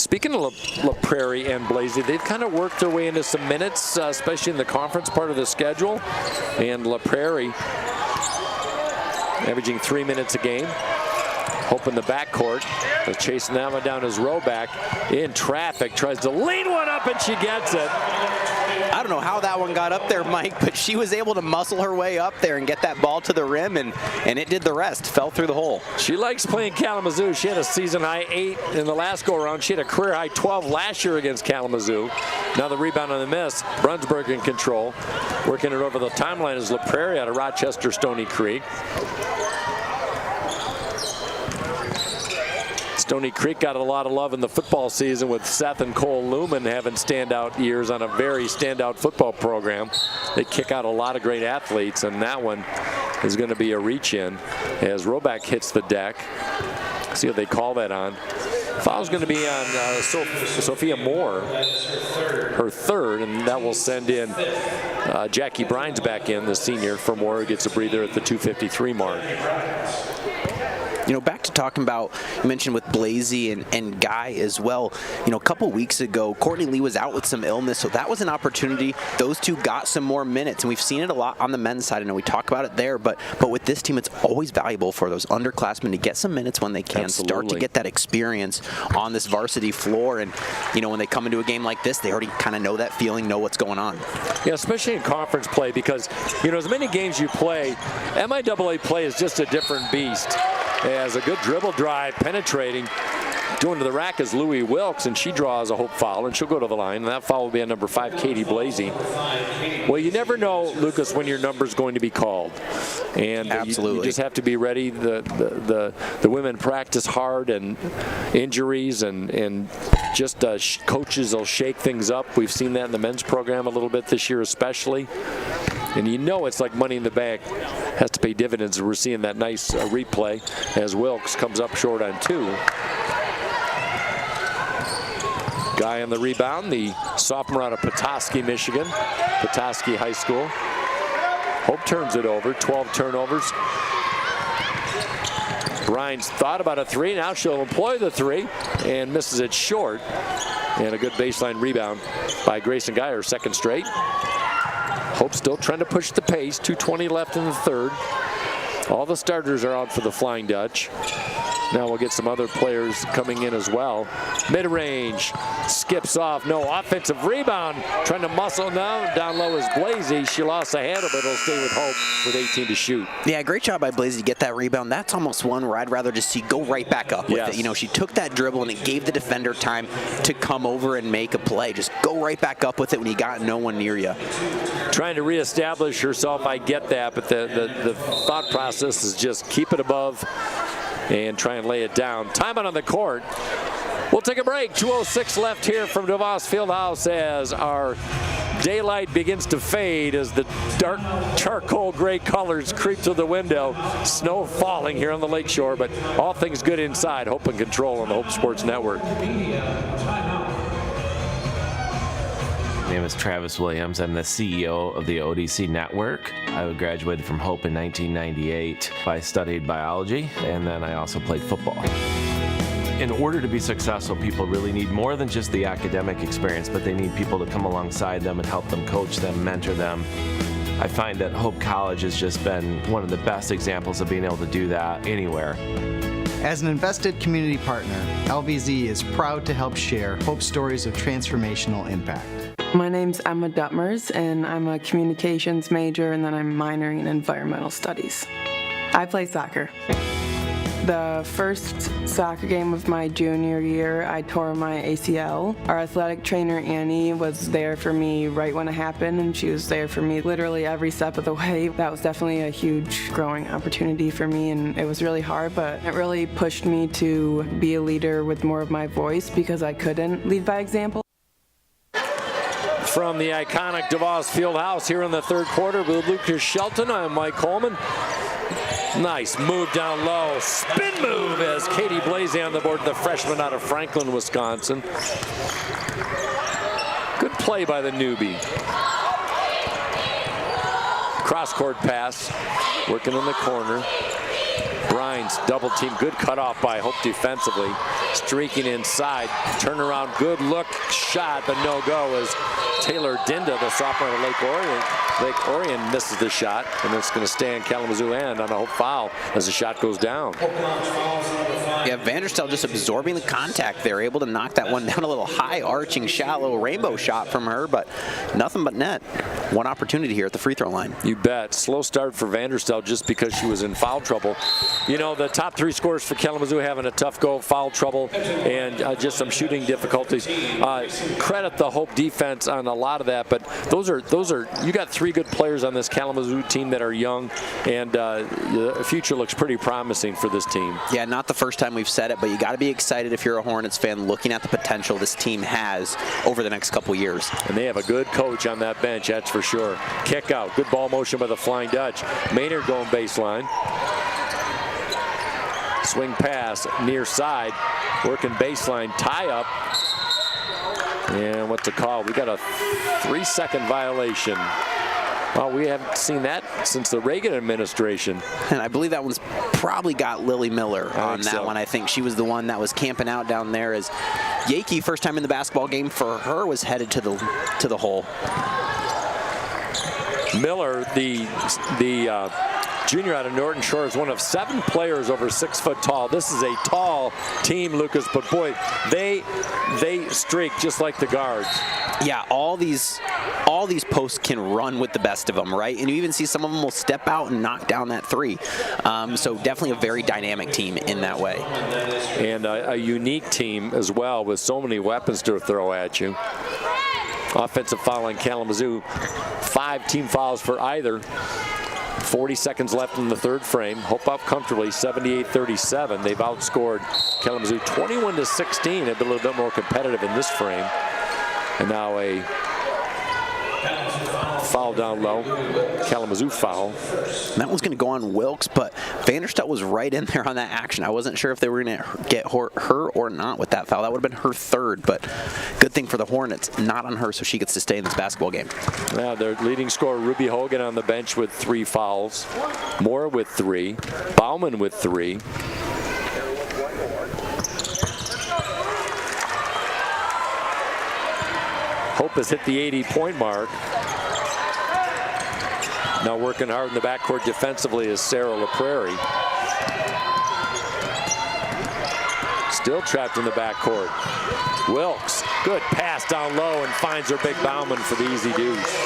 speaking of LaPrairie and Blasey, they've kind of worked their way into some minutes, especially in the conference part of the schedule. And LaPrairie averaging 3 minutes a game. Hope in the backcourt. They're chasing that one down his row back in traffic. Tries to lean one up and she gets it. I don't know how that one got up there, Mike, but she was able to muscle her way up there and get that ball to the rim, and it did the rest. Fell through the hole. She likes playing Kalamazoo. She had a season-high 8 in the last go-around. She had a career-high 12 last year against Kalamazoo. Now the rebound on the miss. Brunsburg in control. Working it over the timeline is LaPrairie out of Rochester Stony Creek. Stony Creek got a lot of love in the football season with Seth and Cole Lumen having standout years on a very standout football program. They kick out a lot of great athletes, and that one is going to be a reach-in as Roback hits the deck. See what they call that on. Foul's going to be on Sophia Moore, her third, and that will send in Jackie Brines back in, the senior for Moore, who gets a breather at the 2:53 mark. You know, back to talking about, you mentioned with Blasey and Guy as well. You know, a couple weeks ago, Courtney Lee was out with some illness, so that was an opportunity. Those two got some more minutes, and we've seen it a lot on the men's side. I know we talk about it there, but with this team, it's always valuable for those underclassmen to get some minutes when they can. Absolutely. Start to get that experience on this varsity floor. And, you know, when they come into a game like this, they already kind of know that feeling, know what's going on. Yeah, especially in conference play, because, you know, as many games you play, MIAA play is just a different beast. As a good dribble drive, penetrating, going to the rack is Louie Wilkes, and she draws a Hope foul, and she'll go to the line, and that foul will be on number 5, Katie Blasey. Well, you never know, Lucas, when your number's going to be called, and you just have to be ready. The women practice hard, and injuries and just coaches will shake things up. We've seen that in the men's program a little bit this year, especially. And you know it's like Money in the Bank has to pay dividends. We're seeing that nice replay as Wilkes comes up short on 2. Guy on the rebound, the sophomore out of Petoskey, Michigan, Petoskey High School. Hope turns it over, 12 turnovers. Brines thought about a 3, now she'll employ the 3 and misses it short. And a good baseline rebound by Grayson Guy, her second straight. Hope still trying to push the pace, 2:20 left in the third. All the starters are out for the Flying Dutch. Now we'll get some other players coming in as well. Mid-range, skips off, no offensive rebound. Trying to muscle down low is Blasey. She lost the handle, but it'll stay with Hope with 18 to shoot. Yeah, great job by Blasey to get that rebound. That's almost one where I'd rather just see go right back up with it. You know, she took that dribble and it gave the defender time to come over and make a play. Just go right back up with it when you got no one near you. Trying to reestablish herself, I get that, but the thought process is just keep it above and try and lay it down. Time out on the court. We'll take a break. 2:06 left here from DeVos Fieldhouse as our daylight begins to fade as the dark charcoal gray colors creep through the window. Snow falling here on the lakeshore, but all things good inside. Hope and Control on the Hope Sports Network. My name is Travis Williams. I'm the CEO of the ODC Network. I graduated from Hope in 1998. I studied biology, and then I also played football. In order to be successful, people really need more than just the academic experience, but they need people to come alongside them and help them, coach them, mentor them. I find that Hope College has just been one of the best examples of being able to do that anywhere. As an invested community partner, LVZ is proud to help share hope stories of transformational impact. My name's Emma Duttmers, and I'm a communications major, and then I'm minoring in environmental studies. I play soccer. The first soccer game of my junior year, I tore my ACL. Our athletic trainer, Annie, was there for me right when it happened, and she was there for me literally every step of the way. That was definitely a huge growing opportunity for me, and it was really hard, but it really pushed me to be a leader with more of my voice because I couldn't lead by example. From the iconic DeVos Fieldhouse here in the third quarter with Lucas Shelton, I'm Mike Coleman. Nice move down low, spin move as Katie Blasey on the board, the freshman out of Franklin, Wisconsin. Good play by the newbie. Cross-court pass, working in the corner. Brines double team, good cutoff by Hope defensively. Streaking inside, turnaround, good look, shot, but no go as Taylor Dinda, the sophomore of Lake Orion misses the shot, and it's going to stay in Kalamazoo end on a Hope foul as the shot goes down. Yeah, Vanderstel just absorbing the contact there, able to knock that one down, a little high arching shot, a little rainbow shot from her, but nothing but net. One opportunity here at the free throw line. You bet. Slow start for Vanderstel just because she was in foul trouble. You know, the top three scorers for Kalamazoo having a tough go, foul trouble, and just some shooting difficulties. Credit the Hope defense on a lot of that, but those are you got three good players on this Kalamazoo team that are young, and the future looks pretty promising for this team. Yeah, not the first time we've said it, but you got to be excited if you're a Hornets fan looking at the potential this team has over the next couple years. And they have a good coach on that bench, that's for sure. Kick out, good ball motion by the Flying Dutch. Maynard going baseline. Swing pass near side, working baseline, tie up. And what's the call? We got a 3-second violation. Well, we haven't seen that since the Reagan administration. And I believe that one's probably got Lily Miller on that one. I think she was the one that was camping out down there as Yakey, first time in the basketball game for her, was headed to the hole. Miller, the junior out of Norton Shore, is one of 7 players over 6 foot tall. This is a tall team, Lucas, but boy, they streak just like the guards. Yeah, all these posts can run with the best of them, right? And you even see some of them will step out and knock down that three. So definitely a very dynamic team in that way. And a unique team as well, with so many weapons to throw at you. Offensive foul on Kalamazoo. 5 team fouls for either. 40 seconds left in the third frame. Hope up comfortably, 78-37. They've outscored Kalamazoo 21-16. They've been a little bit more competitive in this frame. And now a foul down low. Kalamazoo foul. And that one's going to go on Wilkes, but Vanderstel was right in there on that action. I wasn't sure if they were going to get her or not with that foul. That would have been her third, but good thing for the Hornets, not on her, so she gets to stay in this basketball game. Now their leading scorer, Ruby Hogan, on the bench with 3 fouls. Moore with 3. Bauman with 3. Hope has hit the 80-point mark. Now working hard in the backcourt defensively is Sarah LaPrairie. Still trapped in the backcourt. Wilkes, good pass down low and finds her big Bauman for the easy deuce.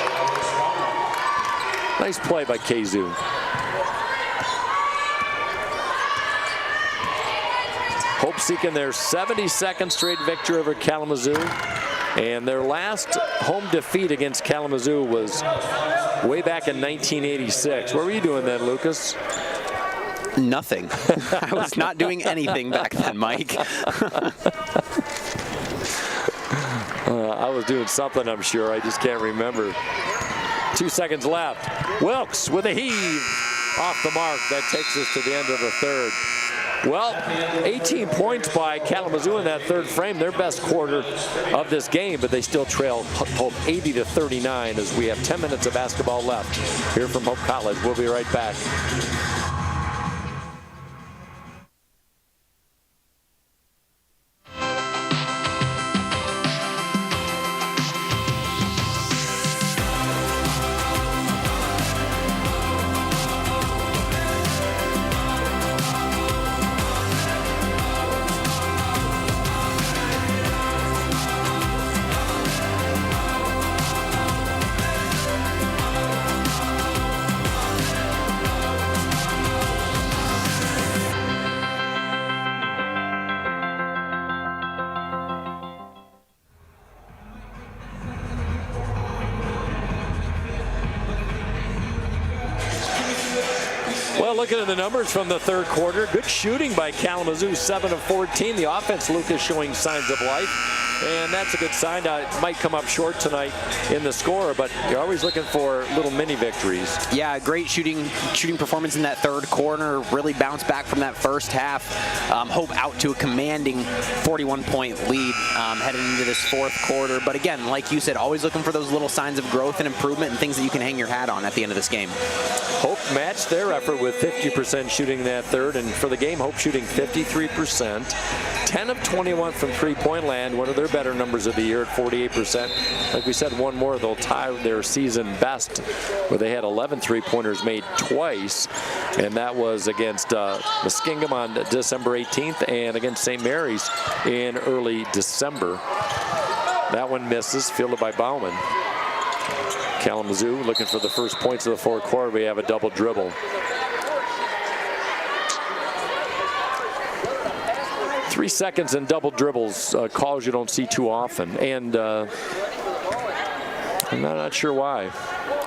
Nice play by Kazu. Hope seeking their 72nd straight victory over Kalamazoo. And their last home defeat against Kalamazoo was way back in 1986. What were you doing then, Lucas? Nothing. I was not doing anything back then, Mike. I was doing something, I'm sure. I just can't remember. 2 seconds left. Wilkes with a heave off the mark. That takes us to the end of the third. Well, 18 points by Kalamazoo in that third frame, their best quarter of this game, but they still trail Hope 80-39 as we have 10 minutes of basketball left here from Hope College. We'll be right back. Well, looking at the numbers from the third quarter, good shooting by Kalamazoo, 7 of 14. The offense, Lucas, showing signs of life. And that's a good sign. It might come up short tonight in the score, but you're always looking for little mini victories. Yeah, great shooting performance in that third quarter. Really bounced back from that first half. Hope out to a commanding 41-point lead heading into this fourth quarter. But again, like you said, always looking for those little signs of growth and improvement and things that you can hang your hat on at the end of this game. Hope matched their effort with 50% shooting in that third, and for the game, Hope shooting 53%. 10 of 21 from three-point land, one of their better numbers of the year at 48%. Like we said, one more, they'll tie their season best, where they had 11 three-pointers made twice, and that was against Muskingum on December 18th and against St. Mary's in early December. That one misses, fielded by Bauman. Kalamazoo looking for the first points of the fourth quarter. We have a double dribble. 3 seconds and double dribbles, calls you don't see too often, and I'm not sure why.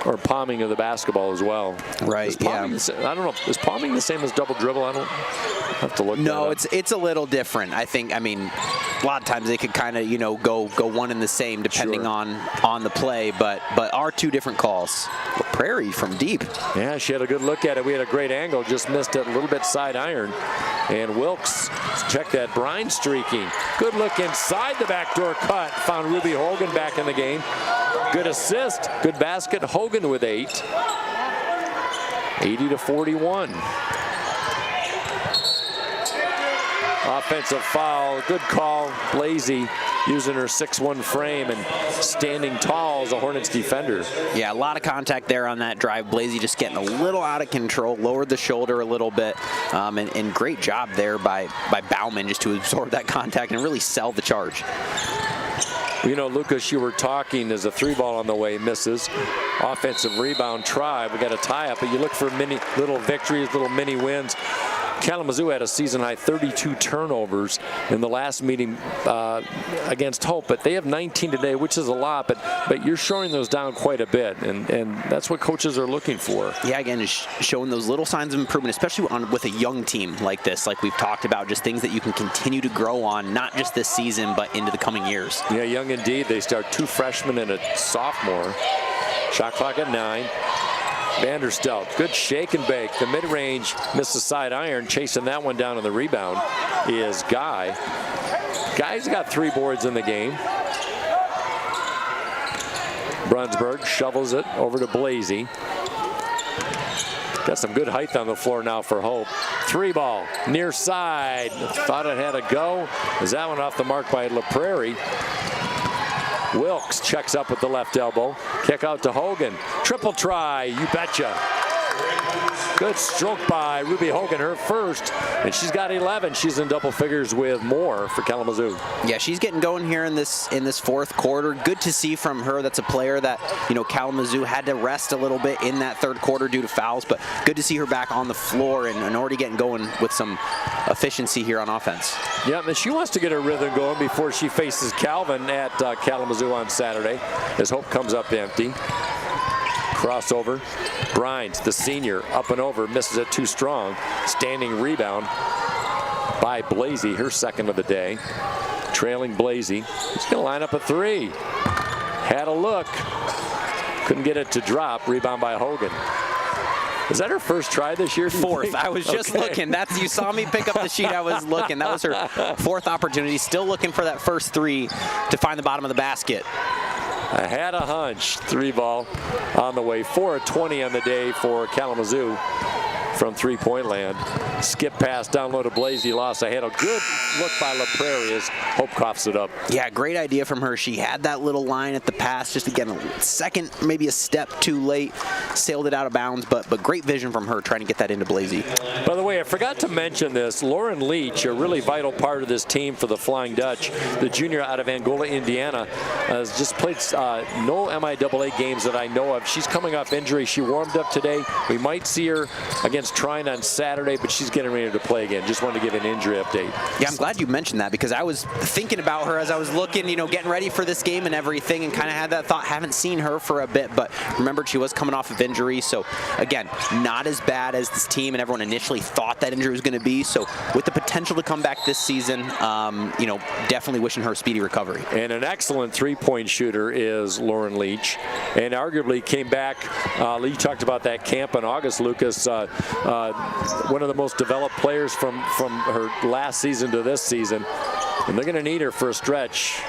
Or palming of the basketball as well. Right, yeah. I don't know, is palming the same as double dribble? I don't have to look. No, it's a little different. I mean, a lot of times they could kind of, go one and the same depending on the play, but are two different calls. Prairie from deep. Yeah, she had a good look at it. We had a great angle, just missed it a little bit side iron. And Wilkes, check that, Brine streaking. Good look inside the backdoor cut. Found Ruby Hogan back in the game. Good assist, good basket. Hogan with 8. 80-41. Offensive foul, good call. Blasey using her 6'1" frame and standing tall as a Hornets defender. Yeah, a lot of contact there on that drive. Blasey just getting a little out of control, lowered the shoulder a little bit, and great job there by Bauman just to absorb that contact and really sell the charge. Lucas, you were talking, there's a 3-ball on the way, misses. Offensive rebound try, we got a tie-up, but you look for little victories, little mini wins. Kalamazoo had a season-high 32 turnovers in the last meeting against Hope, but they have 19 today, which is a lot, but you're showing those down quite a bit, and that's what coaches are looking for. Yeah, again, just showing those little signs of improvement, especially with a young team like this, like we've talked about, just things that you can continue to grow on, not just this season, but into the coming years. Yeah, young indeed. They start 2 freshmen and a sophomore. Shot clock at 9. Vanderstelt, good shake and bake. The mid-range misses side iron. Chasing that one down on the rebound is Guy. Guy's got 3 boards in the game. Brunsberg shovels it over to Blasey. Got some good height on the floor now for Hope. 3-ball, near side. Thought it had a go. Is that one off the mark by LaPrairie? Wilkes checks up with the left elbow. Kick out to Hogan. Triple try, you betcha. Good stroke by Ruby Hogan, her first, and she's got 11. She's in double figures with more for Kalamazoo. Yeah, she's getting going here in this fourth quarter. Good to see from her. That's a player that Kalamazoo had to rest a little bit in that third quarter due to fouls, but good to see her back on the floor and already getting going with some efficiency here on offense. Yeah, and she wants to get her rhythm going before she faces Calvin at Kalamazoo on Saturday, as Hope comes up empty. Crossover. Brines, the senior, up and over, misses it too strong. Standing rebound by Blasey, her second of the day. Trailing Blasey. He's going to line up a 3. Had a look. Couldn't get it to drop. Rebound by Hogan. Is that her first try this year? Fourth. I was just looking. You saw me pick up the sheet. I was looking. That was her fourth opportunity. Still looking for that first 3 to find the bottom of the basket. I had a hunch. 3-ball on the way. 4 of 20 on the day for Kalamazoo from three-point land. Skip pass down low to Blasey. Lost a handle. Good look by LaPrairie as Hope coughs it up. Yeah, great idea from her. She had that little line at the pass, just again a second, maybe a step too late. Sailed it out of bounds, but great vision from her trying to get that into Blasey. By the way, I forgot to mention this. Lauren Leach, a really vital part of this team for the Flying Dutch, the junior out of Angola, Indiana, has just played no MIAA games that I know of. She's coming off injury. She warmed up today. We might see her against Trine on Saturday, but she's she's getting ready to play again. Just wanted to give an injury update. Yeah, I'm glad you mentioned that because I was thinking about her as I was looking, getting ready for this game and everything, and kind of had that thought. Haven't seen her for a bit, but remembered she was coming off of injury. So again, not as bad as this team and everyone initially thought that injury was going to be. So with the potential to come back this season, definitely wishing her a speedy recovery. And an excellent three-point shooter is Lauren Leach, and arguably came back. You talked about that camp in August, Lucas. One of the most developed players from her last season to this season, and they're going to need her for a stretch.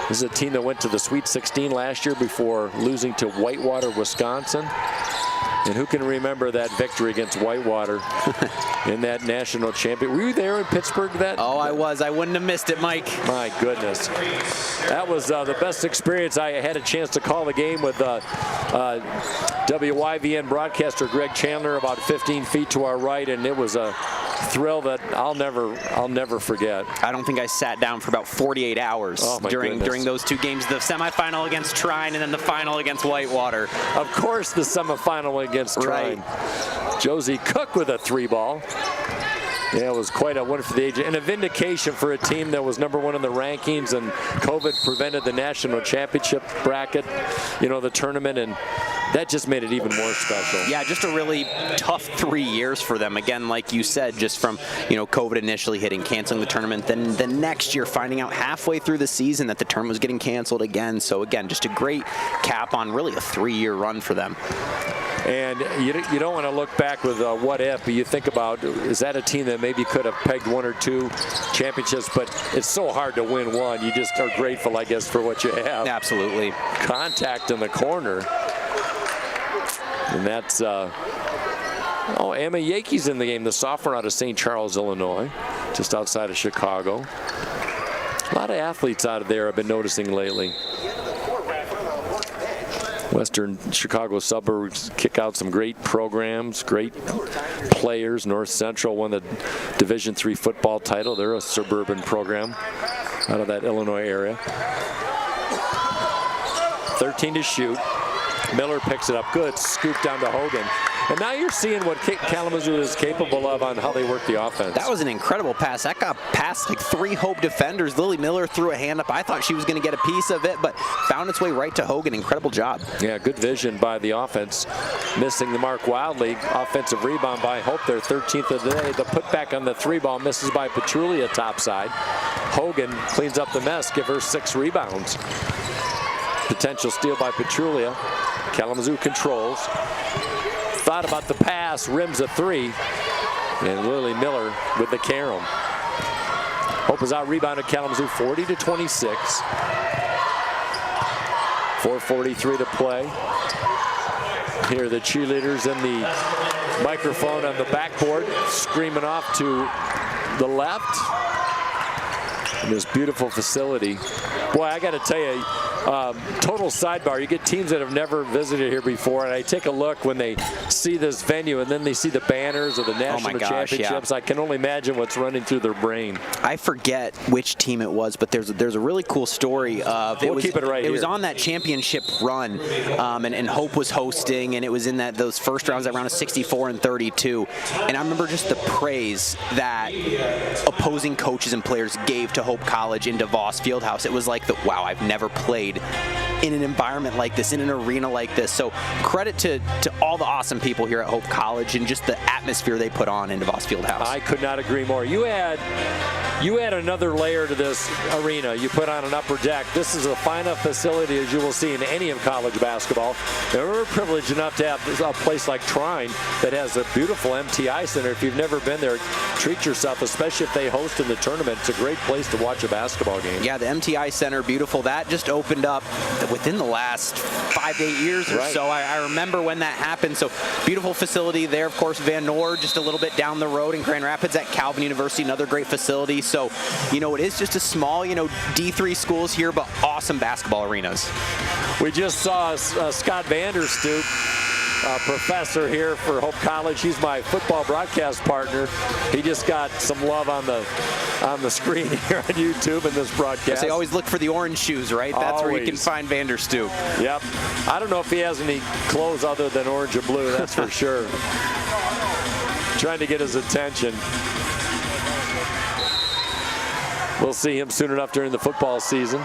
This is a team that went to the Sweet 16 last year before losing to Whitewater, Wisconsin. And who can remember that victory against Whitewater in that national champion? Were you there in Pittsburgh? Oh, I was. I wouldn't have missed it, Mike. My goodness. That was the best experience. I had a chance to call the game with WYVN broadcaster Greg Chandler about 15 feet to our right, and it was a thrill that I'll never forget. I don't think I sat down for about 48 hours during those two games, the semifinal against Trine and then the final against Whitewater. Of course, the semifinal against Trine. Right. Josie Cook with a 3-ball. Yeah, it was quite a win for the age and a vindication for a team that was #1 in the rankings, and COVID prevented the national championship bracket, the tournament, and that just made it even more special. Yeah, just a really tough 3 years for them. Again, like you said, just from COVID initially hitting, canceling the tournament, then the next year finding out halfway through the season that the tournament was getting canceled again. So again, just a great cap on really a 3-year run for them. And you don't want to look back with what if, but you think about, is that a team that maybe could have pegged 1 or 2 championships, but it's so hard to win one. You just are grateful, I guess, for what you have. Absolutely. Contact in the corner. And that's, Emma Yake's in the game, the sophomore out of St. Charles, Illinois, just outside of Chicago. A lot of athletes out of there I've been noticing lately. Western Chicago suburbs kick out some great programs, great players. North Central won the Division III football title. They're a suburban program out of that Illinois area. 13 to shoot. Miller picks it up. Good scoop down to Hogan. And now you're seeing what Kalamazoo is capable of on how they work the offense. That was an incredible pass. That got past like 3 Hope defenders. Lily Miller threw a hand up. I thought she was going to get a piece of it, but found its way right to Hogan. Incredible job. Yeah, good vision by the offense. Missing the mark wildly. Offensive rebound by Hope, their 13th of the day. The putback on the 3-ball misses by Petrulia topside. Hogan cleans up the mess, give her 6 rebounds. Potential steal by Petrulia. Kalamazoo controls. Thought about the pass, rims a 3, and Lily Miller with the carom. Hope is out rebounded Kalamazoo 40-26. 4:43 to play. Here are the cheerleaders in the microphone on the backboard, screaming off to the left. In this beautiful facility. Boy, I got to tell you, total sidebar, you get teams that have never visited here before, and I take a look when they see this venue and then they see the banners of the national championships. Yeah. I can only imagine what's running through their brain. I forget which team it was, but there's a really cool story of we'll keep it right here. It was on that championship run, and Hope was hosting, and it was in those first rounds, that round of 64 and 32. And I remember just the praise that opposing coaches and players gave to Hope College in DeVos Fieldhouse. It was like, wow, I've never played in an environment like this, in an arena like this. So credit to all the awesome people here at Hope College and just the atmosphere they put on in DeVos Fieldhouse. I could not agree more. You add another layer to this arena. You put on an upper deck. This is a fine enough facility as you will see in any of college basketball. And we're privileged enough to have a place like Trine that has a beautiful MTI center. If you've never been there, treat yourself, especially if they host in the tournament. It's a great place to watch a basketball game. Yeah, the MTI Center, beautiful. That just opened up within the last 5 to 8 years or so. I remember when that happened. So beautiful facility there. Of course, Van Noord just a little bit down the road in Grand Rapids at Calvin University, another great facility. So, it is just a small, D3 schools here, but awesome basketball arenas. We just saw Scott Vanderstoop, professor here for Hope College. He's my football broadcast partner. He just got some love on the screen here on YouTube in this broadcast. They always look for the orange shoes, right? That's where you can find Vanderstoop. Yep. I don't know if he has any clothes other than orange and blue, that's for sure. trying to get his attention. We'll see him soon enough during the football season.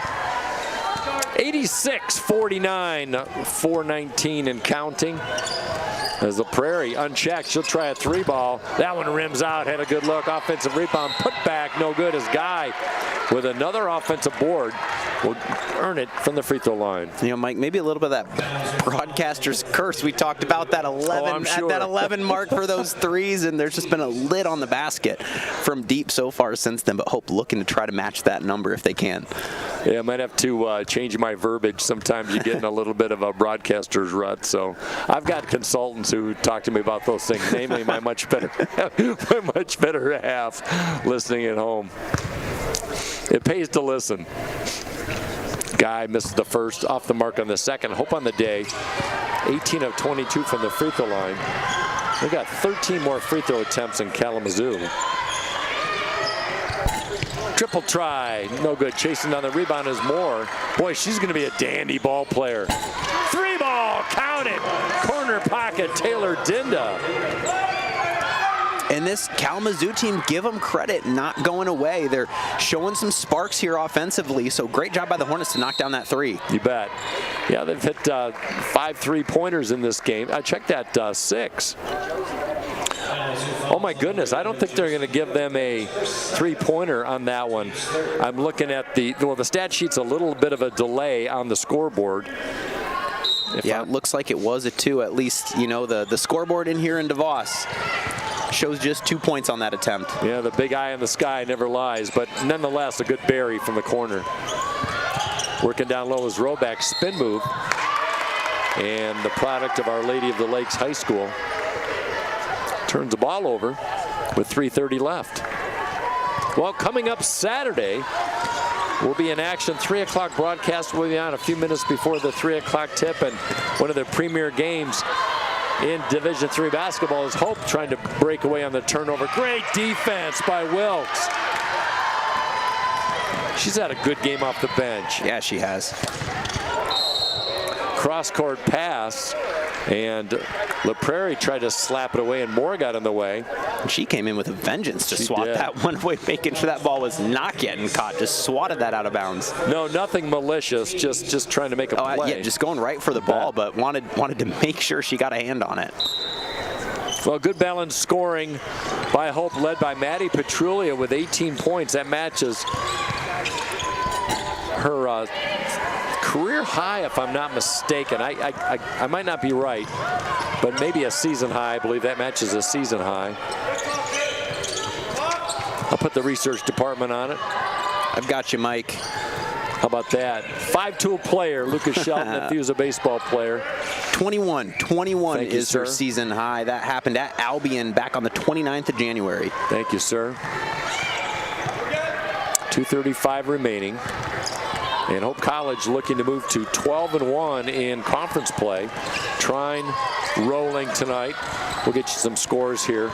86-49, 4:19 and counting. As the Prairie unchecked, she'll try a 3-ball. That one rims out, had a good look. Offensive rebound, put back, no good. As Guy with another offensive board will earn it from the free throw line. You know, Mike, maybe a little bit of that broadcaster's curse. We talked about that 11 sure. at that 11 mark for those threes, and there's just been a lid on the basket from deep so far since then. But Hope looking to try to match that number if they can. Yeah, I might have to change my verbiage. Sometimes you get in a little bit of a broadcaster's rut. So I've got consultants who talk to me about those things, namely my much better half listening at home. It pays to listen. Guy misses the first, off the mark on the second. Hope on the day, 18 of 22 from the free throw line. We got 13 more free throw attempts in Kalamazoo. Triple try, no good. Chasing down the rebound is Moore. Boy, she's going to be a dandy ball player. 3-ball, count it. Corner pocket, Taylor Dinda. And this Kalamazoo team, give them credit, not going away. They're showing some sparks here offensively, so great job by the Hornets to knock down that 3. You bet. Yeah, they've hit 5 3-pointers in this game. I checked that 6. Oh my goodness, I don't think they're going to give them a 3-pointer on that one. I'm looking at the stat sheet's a little bit of a delay on the scoreboard. It looks like it was a 2 at least. You know, the scoreboard in here in DeVos shows just 2 points on that attempt. Yeah, the big eye in the sky never lies, but nonetheless, a good bury from the corner. Working down low is Roback, spin move, and the product of Our Lady of the Lakes High School. Turns the ball over with 3:30 left. Well, coming up Saturday, we'll be in action. 3 o'clock broadcast will be on a few minutes before the 3 o'clock tip, and one of the premier games in Division III basketball is Hope trying to break away on the turnover. Great defense by Wilkes. She's had a good game off the bench. Yeah, she has. Cross-court pass, and LaPrairie tried to slap it away, and Moore got in the way. She came in with a vengeance to She swat did. that one away, making sure that ball was not getting caught. Just swatted that out of bounds. No, nothing malicious, just trying to make a play. Yeah, just going right for the ball, but wanted to make sure she got a hand on it. Well, good balanced scoring by Hope, led by Maddie Petrulia with 18 points. That matches her career high, if I'm not mistaken. I might not be right, but maybe a season high. I believe that matches a season high. I'll put the research department on it. I've got you, Mike. How about that? 5-tool player, Lucas Shelton, if he was a baseball player. 21 is her season high. That happened at Albion back on the 29th of January. Thank you, sir. 2:35 remaining. And Hope College looking to move to 12-1 in conference play. Trine rolling tonight. We'll get you some scores here.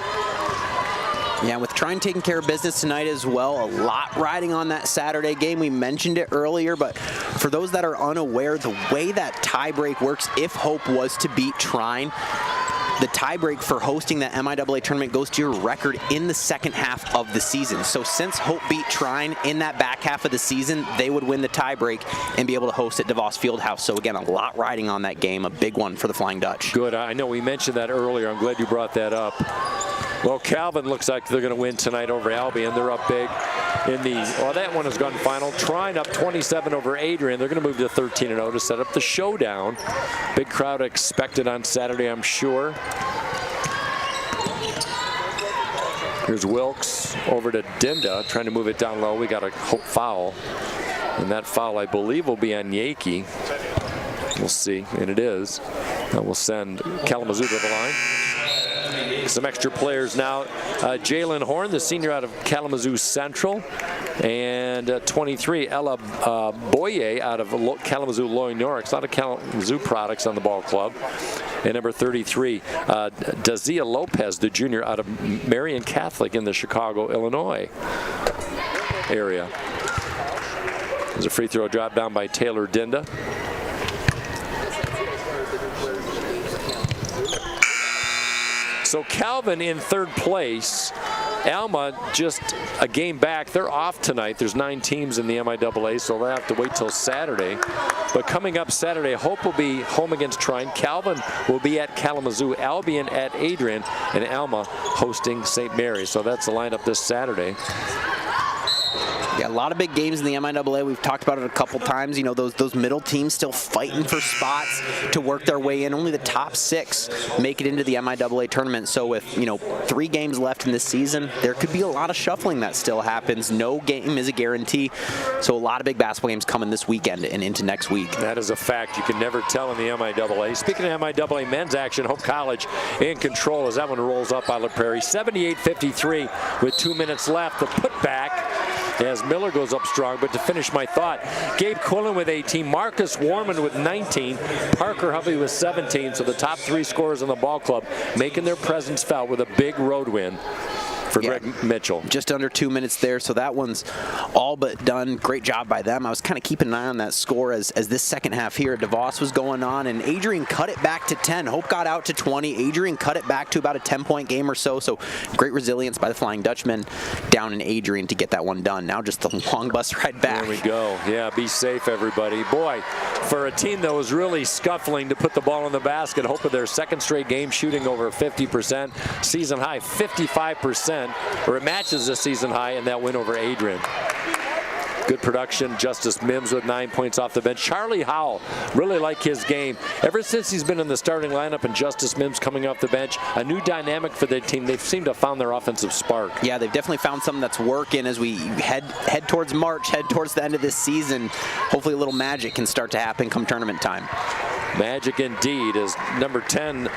Yeah, with Trine taking care of business tonight as well, a lot riding on that Saturday game. We mentioned it earlier, but for those that are unaware, the way that tiebreak works, if Hope was to beat Trine, the tiebreak for hosting that MIAA tournament goes to your record in the second half of the season. So since Hope beat Trine in that back half of the season, they would win the tiebreak and be able to host at DeVos Fieldhouse. So again, a lot riding on that game, a big one for the Flying Dutch. Good. I know we mentioned that earlier. I'm glad you brought that up. Well, Calvin looks like they're going to win tonight over Albion. They're up big in the, well, that one has gone final. Trine up 27 over Adrian. They're going to move to 13-0 to set up the showdown. Big crowd expected on Saturday, I'm sure. Here's Wilkes over to Dinda, trying to move it down low. We got a Hope foul. And that foul, I believe, will be on Yakey. We'll see, and it is. That will send Kalamazoo to the line. Some extra players now. Jalen Horn, the senior out of Kalamazoo Central. And 23, Ella Boye out of Kalamazoo Loyal Norix. A lot of Kalamazoo products on the ball club. And number 33, Dazia Lopez, the junior out of Marian Catholic in the Chicago, Illinois area. There's a free throw drop down by Taylor Dinda. So Calvin in third place. Alma just a game back. They're off tonight. There's 9 teams in the MIAA, so they'll have to wait till Saturday. But coming up Saturday, Hope will be home against Trine. Calvin will be at Kalamazoo, Albion at Adrian, and Alma hosting St. Mary's. So that's the lineup this Saturday. Yeah, a lot of big games in the MIAA. We've talked about it a couple times. You know, those middle teams still fighting for spots to work their way in. Only the top 6 make it into the MIAA tournament. So with, 3 games left in this season, there could be a lot of shuffling that still happens. No game is a guarantee. So a lot of big basketball games coming this weekend and into next week. That is a fact. You can never tell in the MIAA. Speaking of MIAA men's action, Hope College in control as that one rolls up by La Prairie. 78-53 with 2 minutes left. The putback as Miller goes up strong. But to finish my thought, Gabe Quillen with 18, Marcus Warman with 19, Parker Hovey with 17. So the top 3 scorers in the ball club making their presence felt with a big road win for Greg Mitchell. Just under 2 minutes there, so that one's all but done. Great job by them. I was kind of keeping an eye on that score as this second half here at DeVos was going on, and Adrian cut it back to 10. Hope got out to 20. Adrian cut it back to about a 10-point game or so, so great resilience by the Flying Dutchman down in Adrian to get that one done. Now just the long bus ride back. There we go. Yeah, be safe, everybody. Boy, for a team that was really scuffling to put the ball in the basket, Hope of their second straight game shooting over 50%, season high 55%. Or it matches the season high in that win over Adrian. Good production. Justice Mims with 9 points off the bench. Charlie Howell, really like his game. Ever since he's been in the starting lineup and Justice Mims coming off the bench, a new dynamic for the team. They've seemed to have found their offensive spark. Yeah, they've definitely found something that's working as we head towards March, head towards the end of this season. Hopefully a little magic can start to happen come tournament time. Magic indeed, as number 10,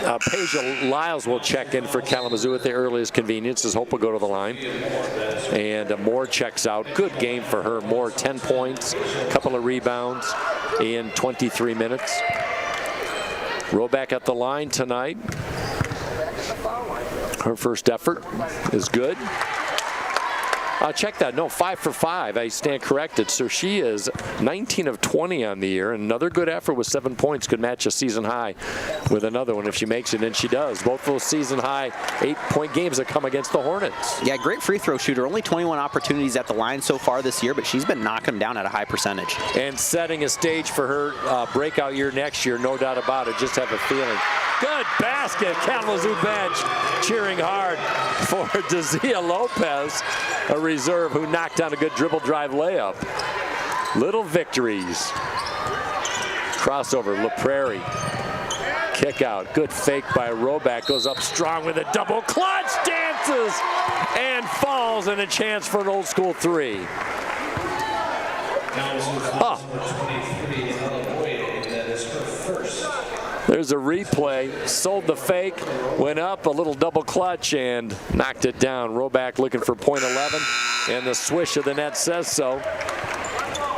Peja Lyles will check in for Kalamazoo at the earliest convenience as Hope will go to the line. And Moore checks out. Good game for her. Moore 10 points, a couple of rebounds in 23 minutes. Roback at the line tonight. Her first effort is good. Check that. No, 5 for 5. I stand corrected. So she is 19 of 20 on the year. Another good effort with 7 points could match a season high with another one if she makes it, and she does. Both those season high 8-point games that come against the Hornets. Yeah, great free throw shooter. Only 21 opportunities at the line so far this year, but she's been knocking them down at a high percentage. And setting a stage for her breakout year next year, no doubt about it. Just have a feeling. Good basket. Kalamazoo bench cheering hard for Dazia Lopez, a reserve who knocked down a good dribble drive layup. Little victories. Crossover, La Prairie. Kick out. Good fake by Roback. Goes up strong with a double clutch. Dances and falls, and a chance for an old school 3. There's a replay. Sold the fake, went up, a little double clutch, and knocked it down. Roback looking for point 11, and the swish of the net says so.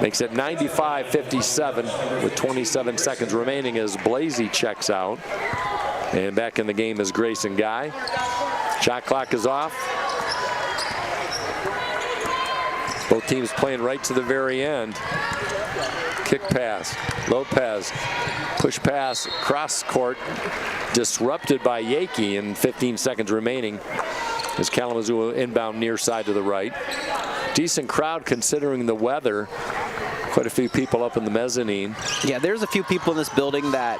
Makes it 95-57 with 27 seconds remaining as Blasey checks out. And back in the game is Grayson Guy. Shot clock is off. Both teams playing right to the very end. Kick pass. Lopez. Push pass. Cross court. Disrupted by Yakey in 15 seconds remaining as Kalamazoo inbound near side to the right. Decent crowd considering the weather. Quite a few people up in the mezzanine. Yeah, there's a few people in this building that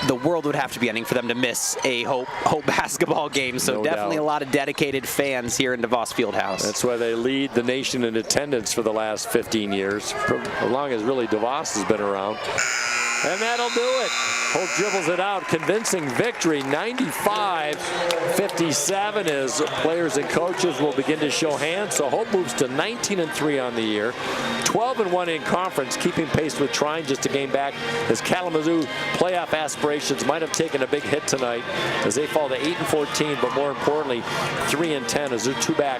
the world would have to be ending for them to miss a Hope basketball game. So No definitely doubt. A lot of dedicated fans here in DeVos Fieldhouse. That's why they lead the nation in attendance for the last 15 years, as long as really DeVos has been around. And that'll do it. Hope dribbles it out. Convincing victory, 95-57, as players and coaches will begin to show hands. So Hope moves to 19-3 on the year, 12-1 in conference, keeping pace with Trine just a game back, as Kalamazoo playoff aspirations might have taken a big hit tonight as they fall to 8-14, but more importantly, 3-10 as they're 2 back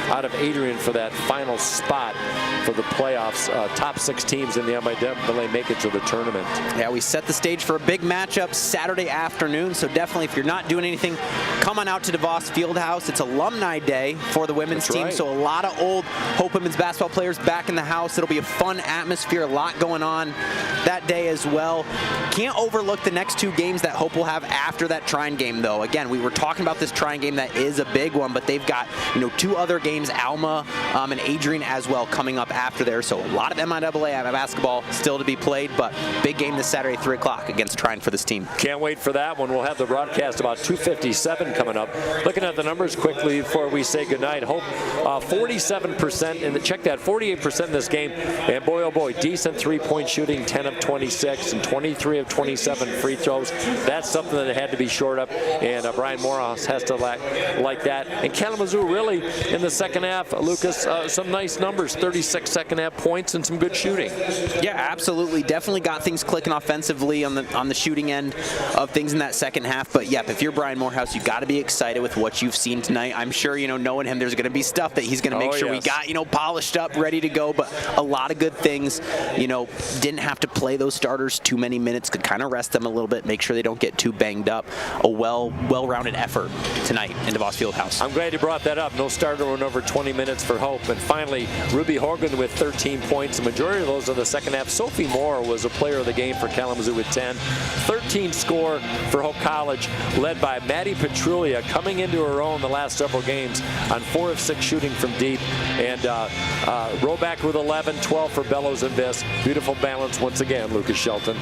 out of Adrian for that final spot for for the playoffs. Top 6 teams in the MIAA make it to the tournament. Yeah, we set the stage for a big matchup Saturday afternoon, so definitely if you're not doing anything, come on out to DeVos Fieldhouse. It's Alumni Day for the women's team, so a lot of old Hope women's basketball players back in the house. It'll be a fun atmosphere, a lot going on that day as well. Can't overlook the next 2 games that Hope will have after that Trine game, though. Again, we were talking about this Trine game that is a big one, but they've got 2 other games, Alma and Adrian as well, coming up after there. So a lot of MIAA basketball still to be played, but big game this Saturday, 3 o'clock against Trine for this team. Can't wait for that one. We'll have the broadcast about 2:57 coming up. Looking at the numbers quickly before we say goodnight. Hope 47%, and check that, 48% in this game. And boy, oh boy, decent three-point shooting, 10 of 26 and 23 of 27 free throws. That's something that had to be shored up, and Brian Morehouse has to like that. And Kalamazoo really in the second half, Lucas, some nice numbers, 36 second half points and some good shooting. Yeah, absolutely. Definitely got things clicking offensively on the shooting end of things in that second half. But yep, if you're Brian Morehouse, you got to be excited with what you've seen tonight. I'm sure, knowing him, there's going to be stuff that he's going to make sure we got, polished up, ready to go. But a lot of good things. Didn't have to play those starters too many minutes. Could kind of rest them a little bit, make sure they don't get too banged up. A well-rounded effort tonight in DeVos Fieldhouse. I'm glad you brought that up. No starter went over 20 minutes for Hope. And finally, Ruby Hogan with 13 points. The majority of those in the second half. Sophie Moore was a player of the game for Kalamazoo with 10. 13 score for Hope College, led by Maddie Petrulia, coming into her own the last several games on 4 of 6 shooting from deep. And Roback with 11, 12 for Bellows and Biss. Beautiful balance once again, Lucas Shelton.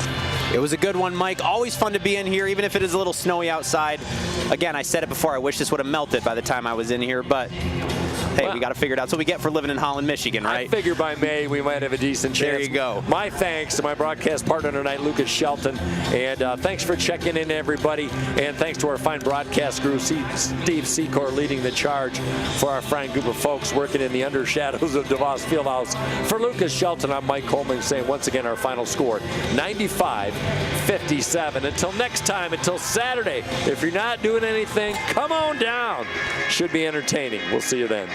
It was a good one, Mike. Always fun to be in here, even if it is a little snowy outside. Again, I said it before, I wish this would have melted by the time I was in here, but hey, we got to figure it out. So we get for living in Holland, Michigan, right? I figure by May we might have a decent chance. There you go. My thanks to my broadcast partner tonight, Lucas Shelton. And thanks for checking in, everybody. And thanks to our fine broadcast crew, Steve Secor leading the charge for our fine group of folks working in the undershadows of DeVos Fieldhouse. For Lucas Shelton, I'm Mike Coleman saying once again our final score, 95-57. Until next time, until Saturday, if you're not doing anything, come on down. Should be entertaining. We'll see you then.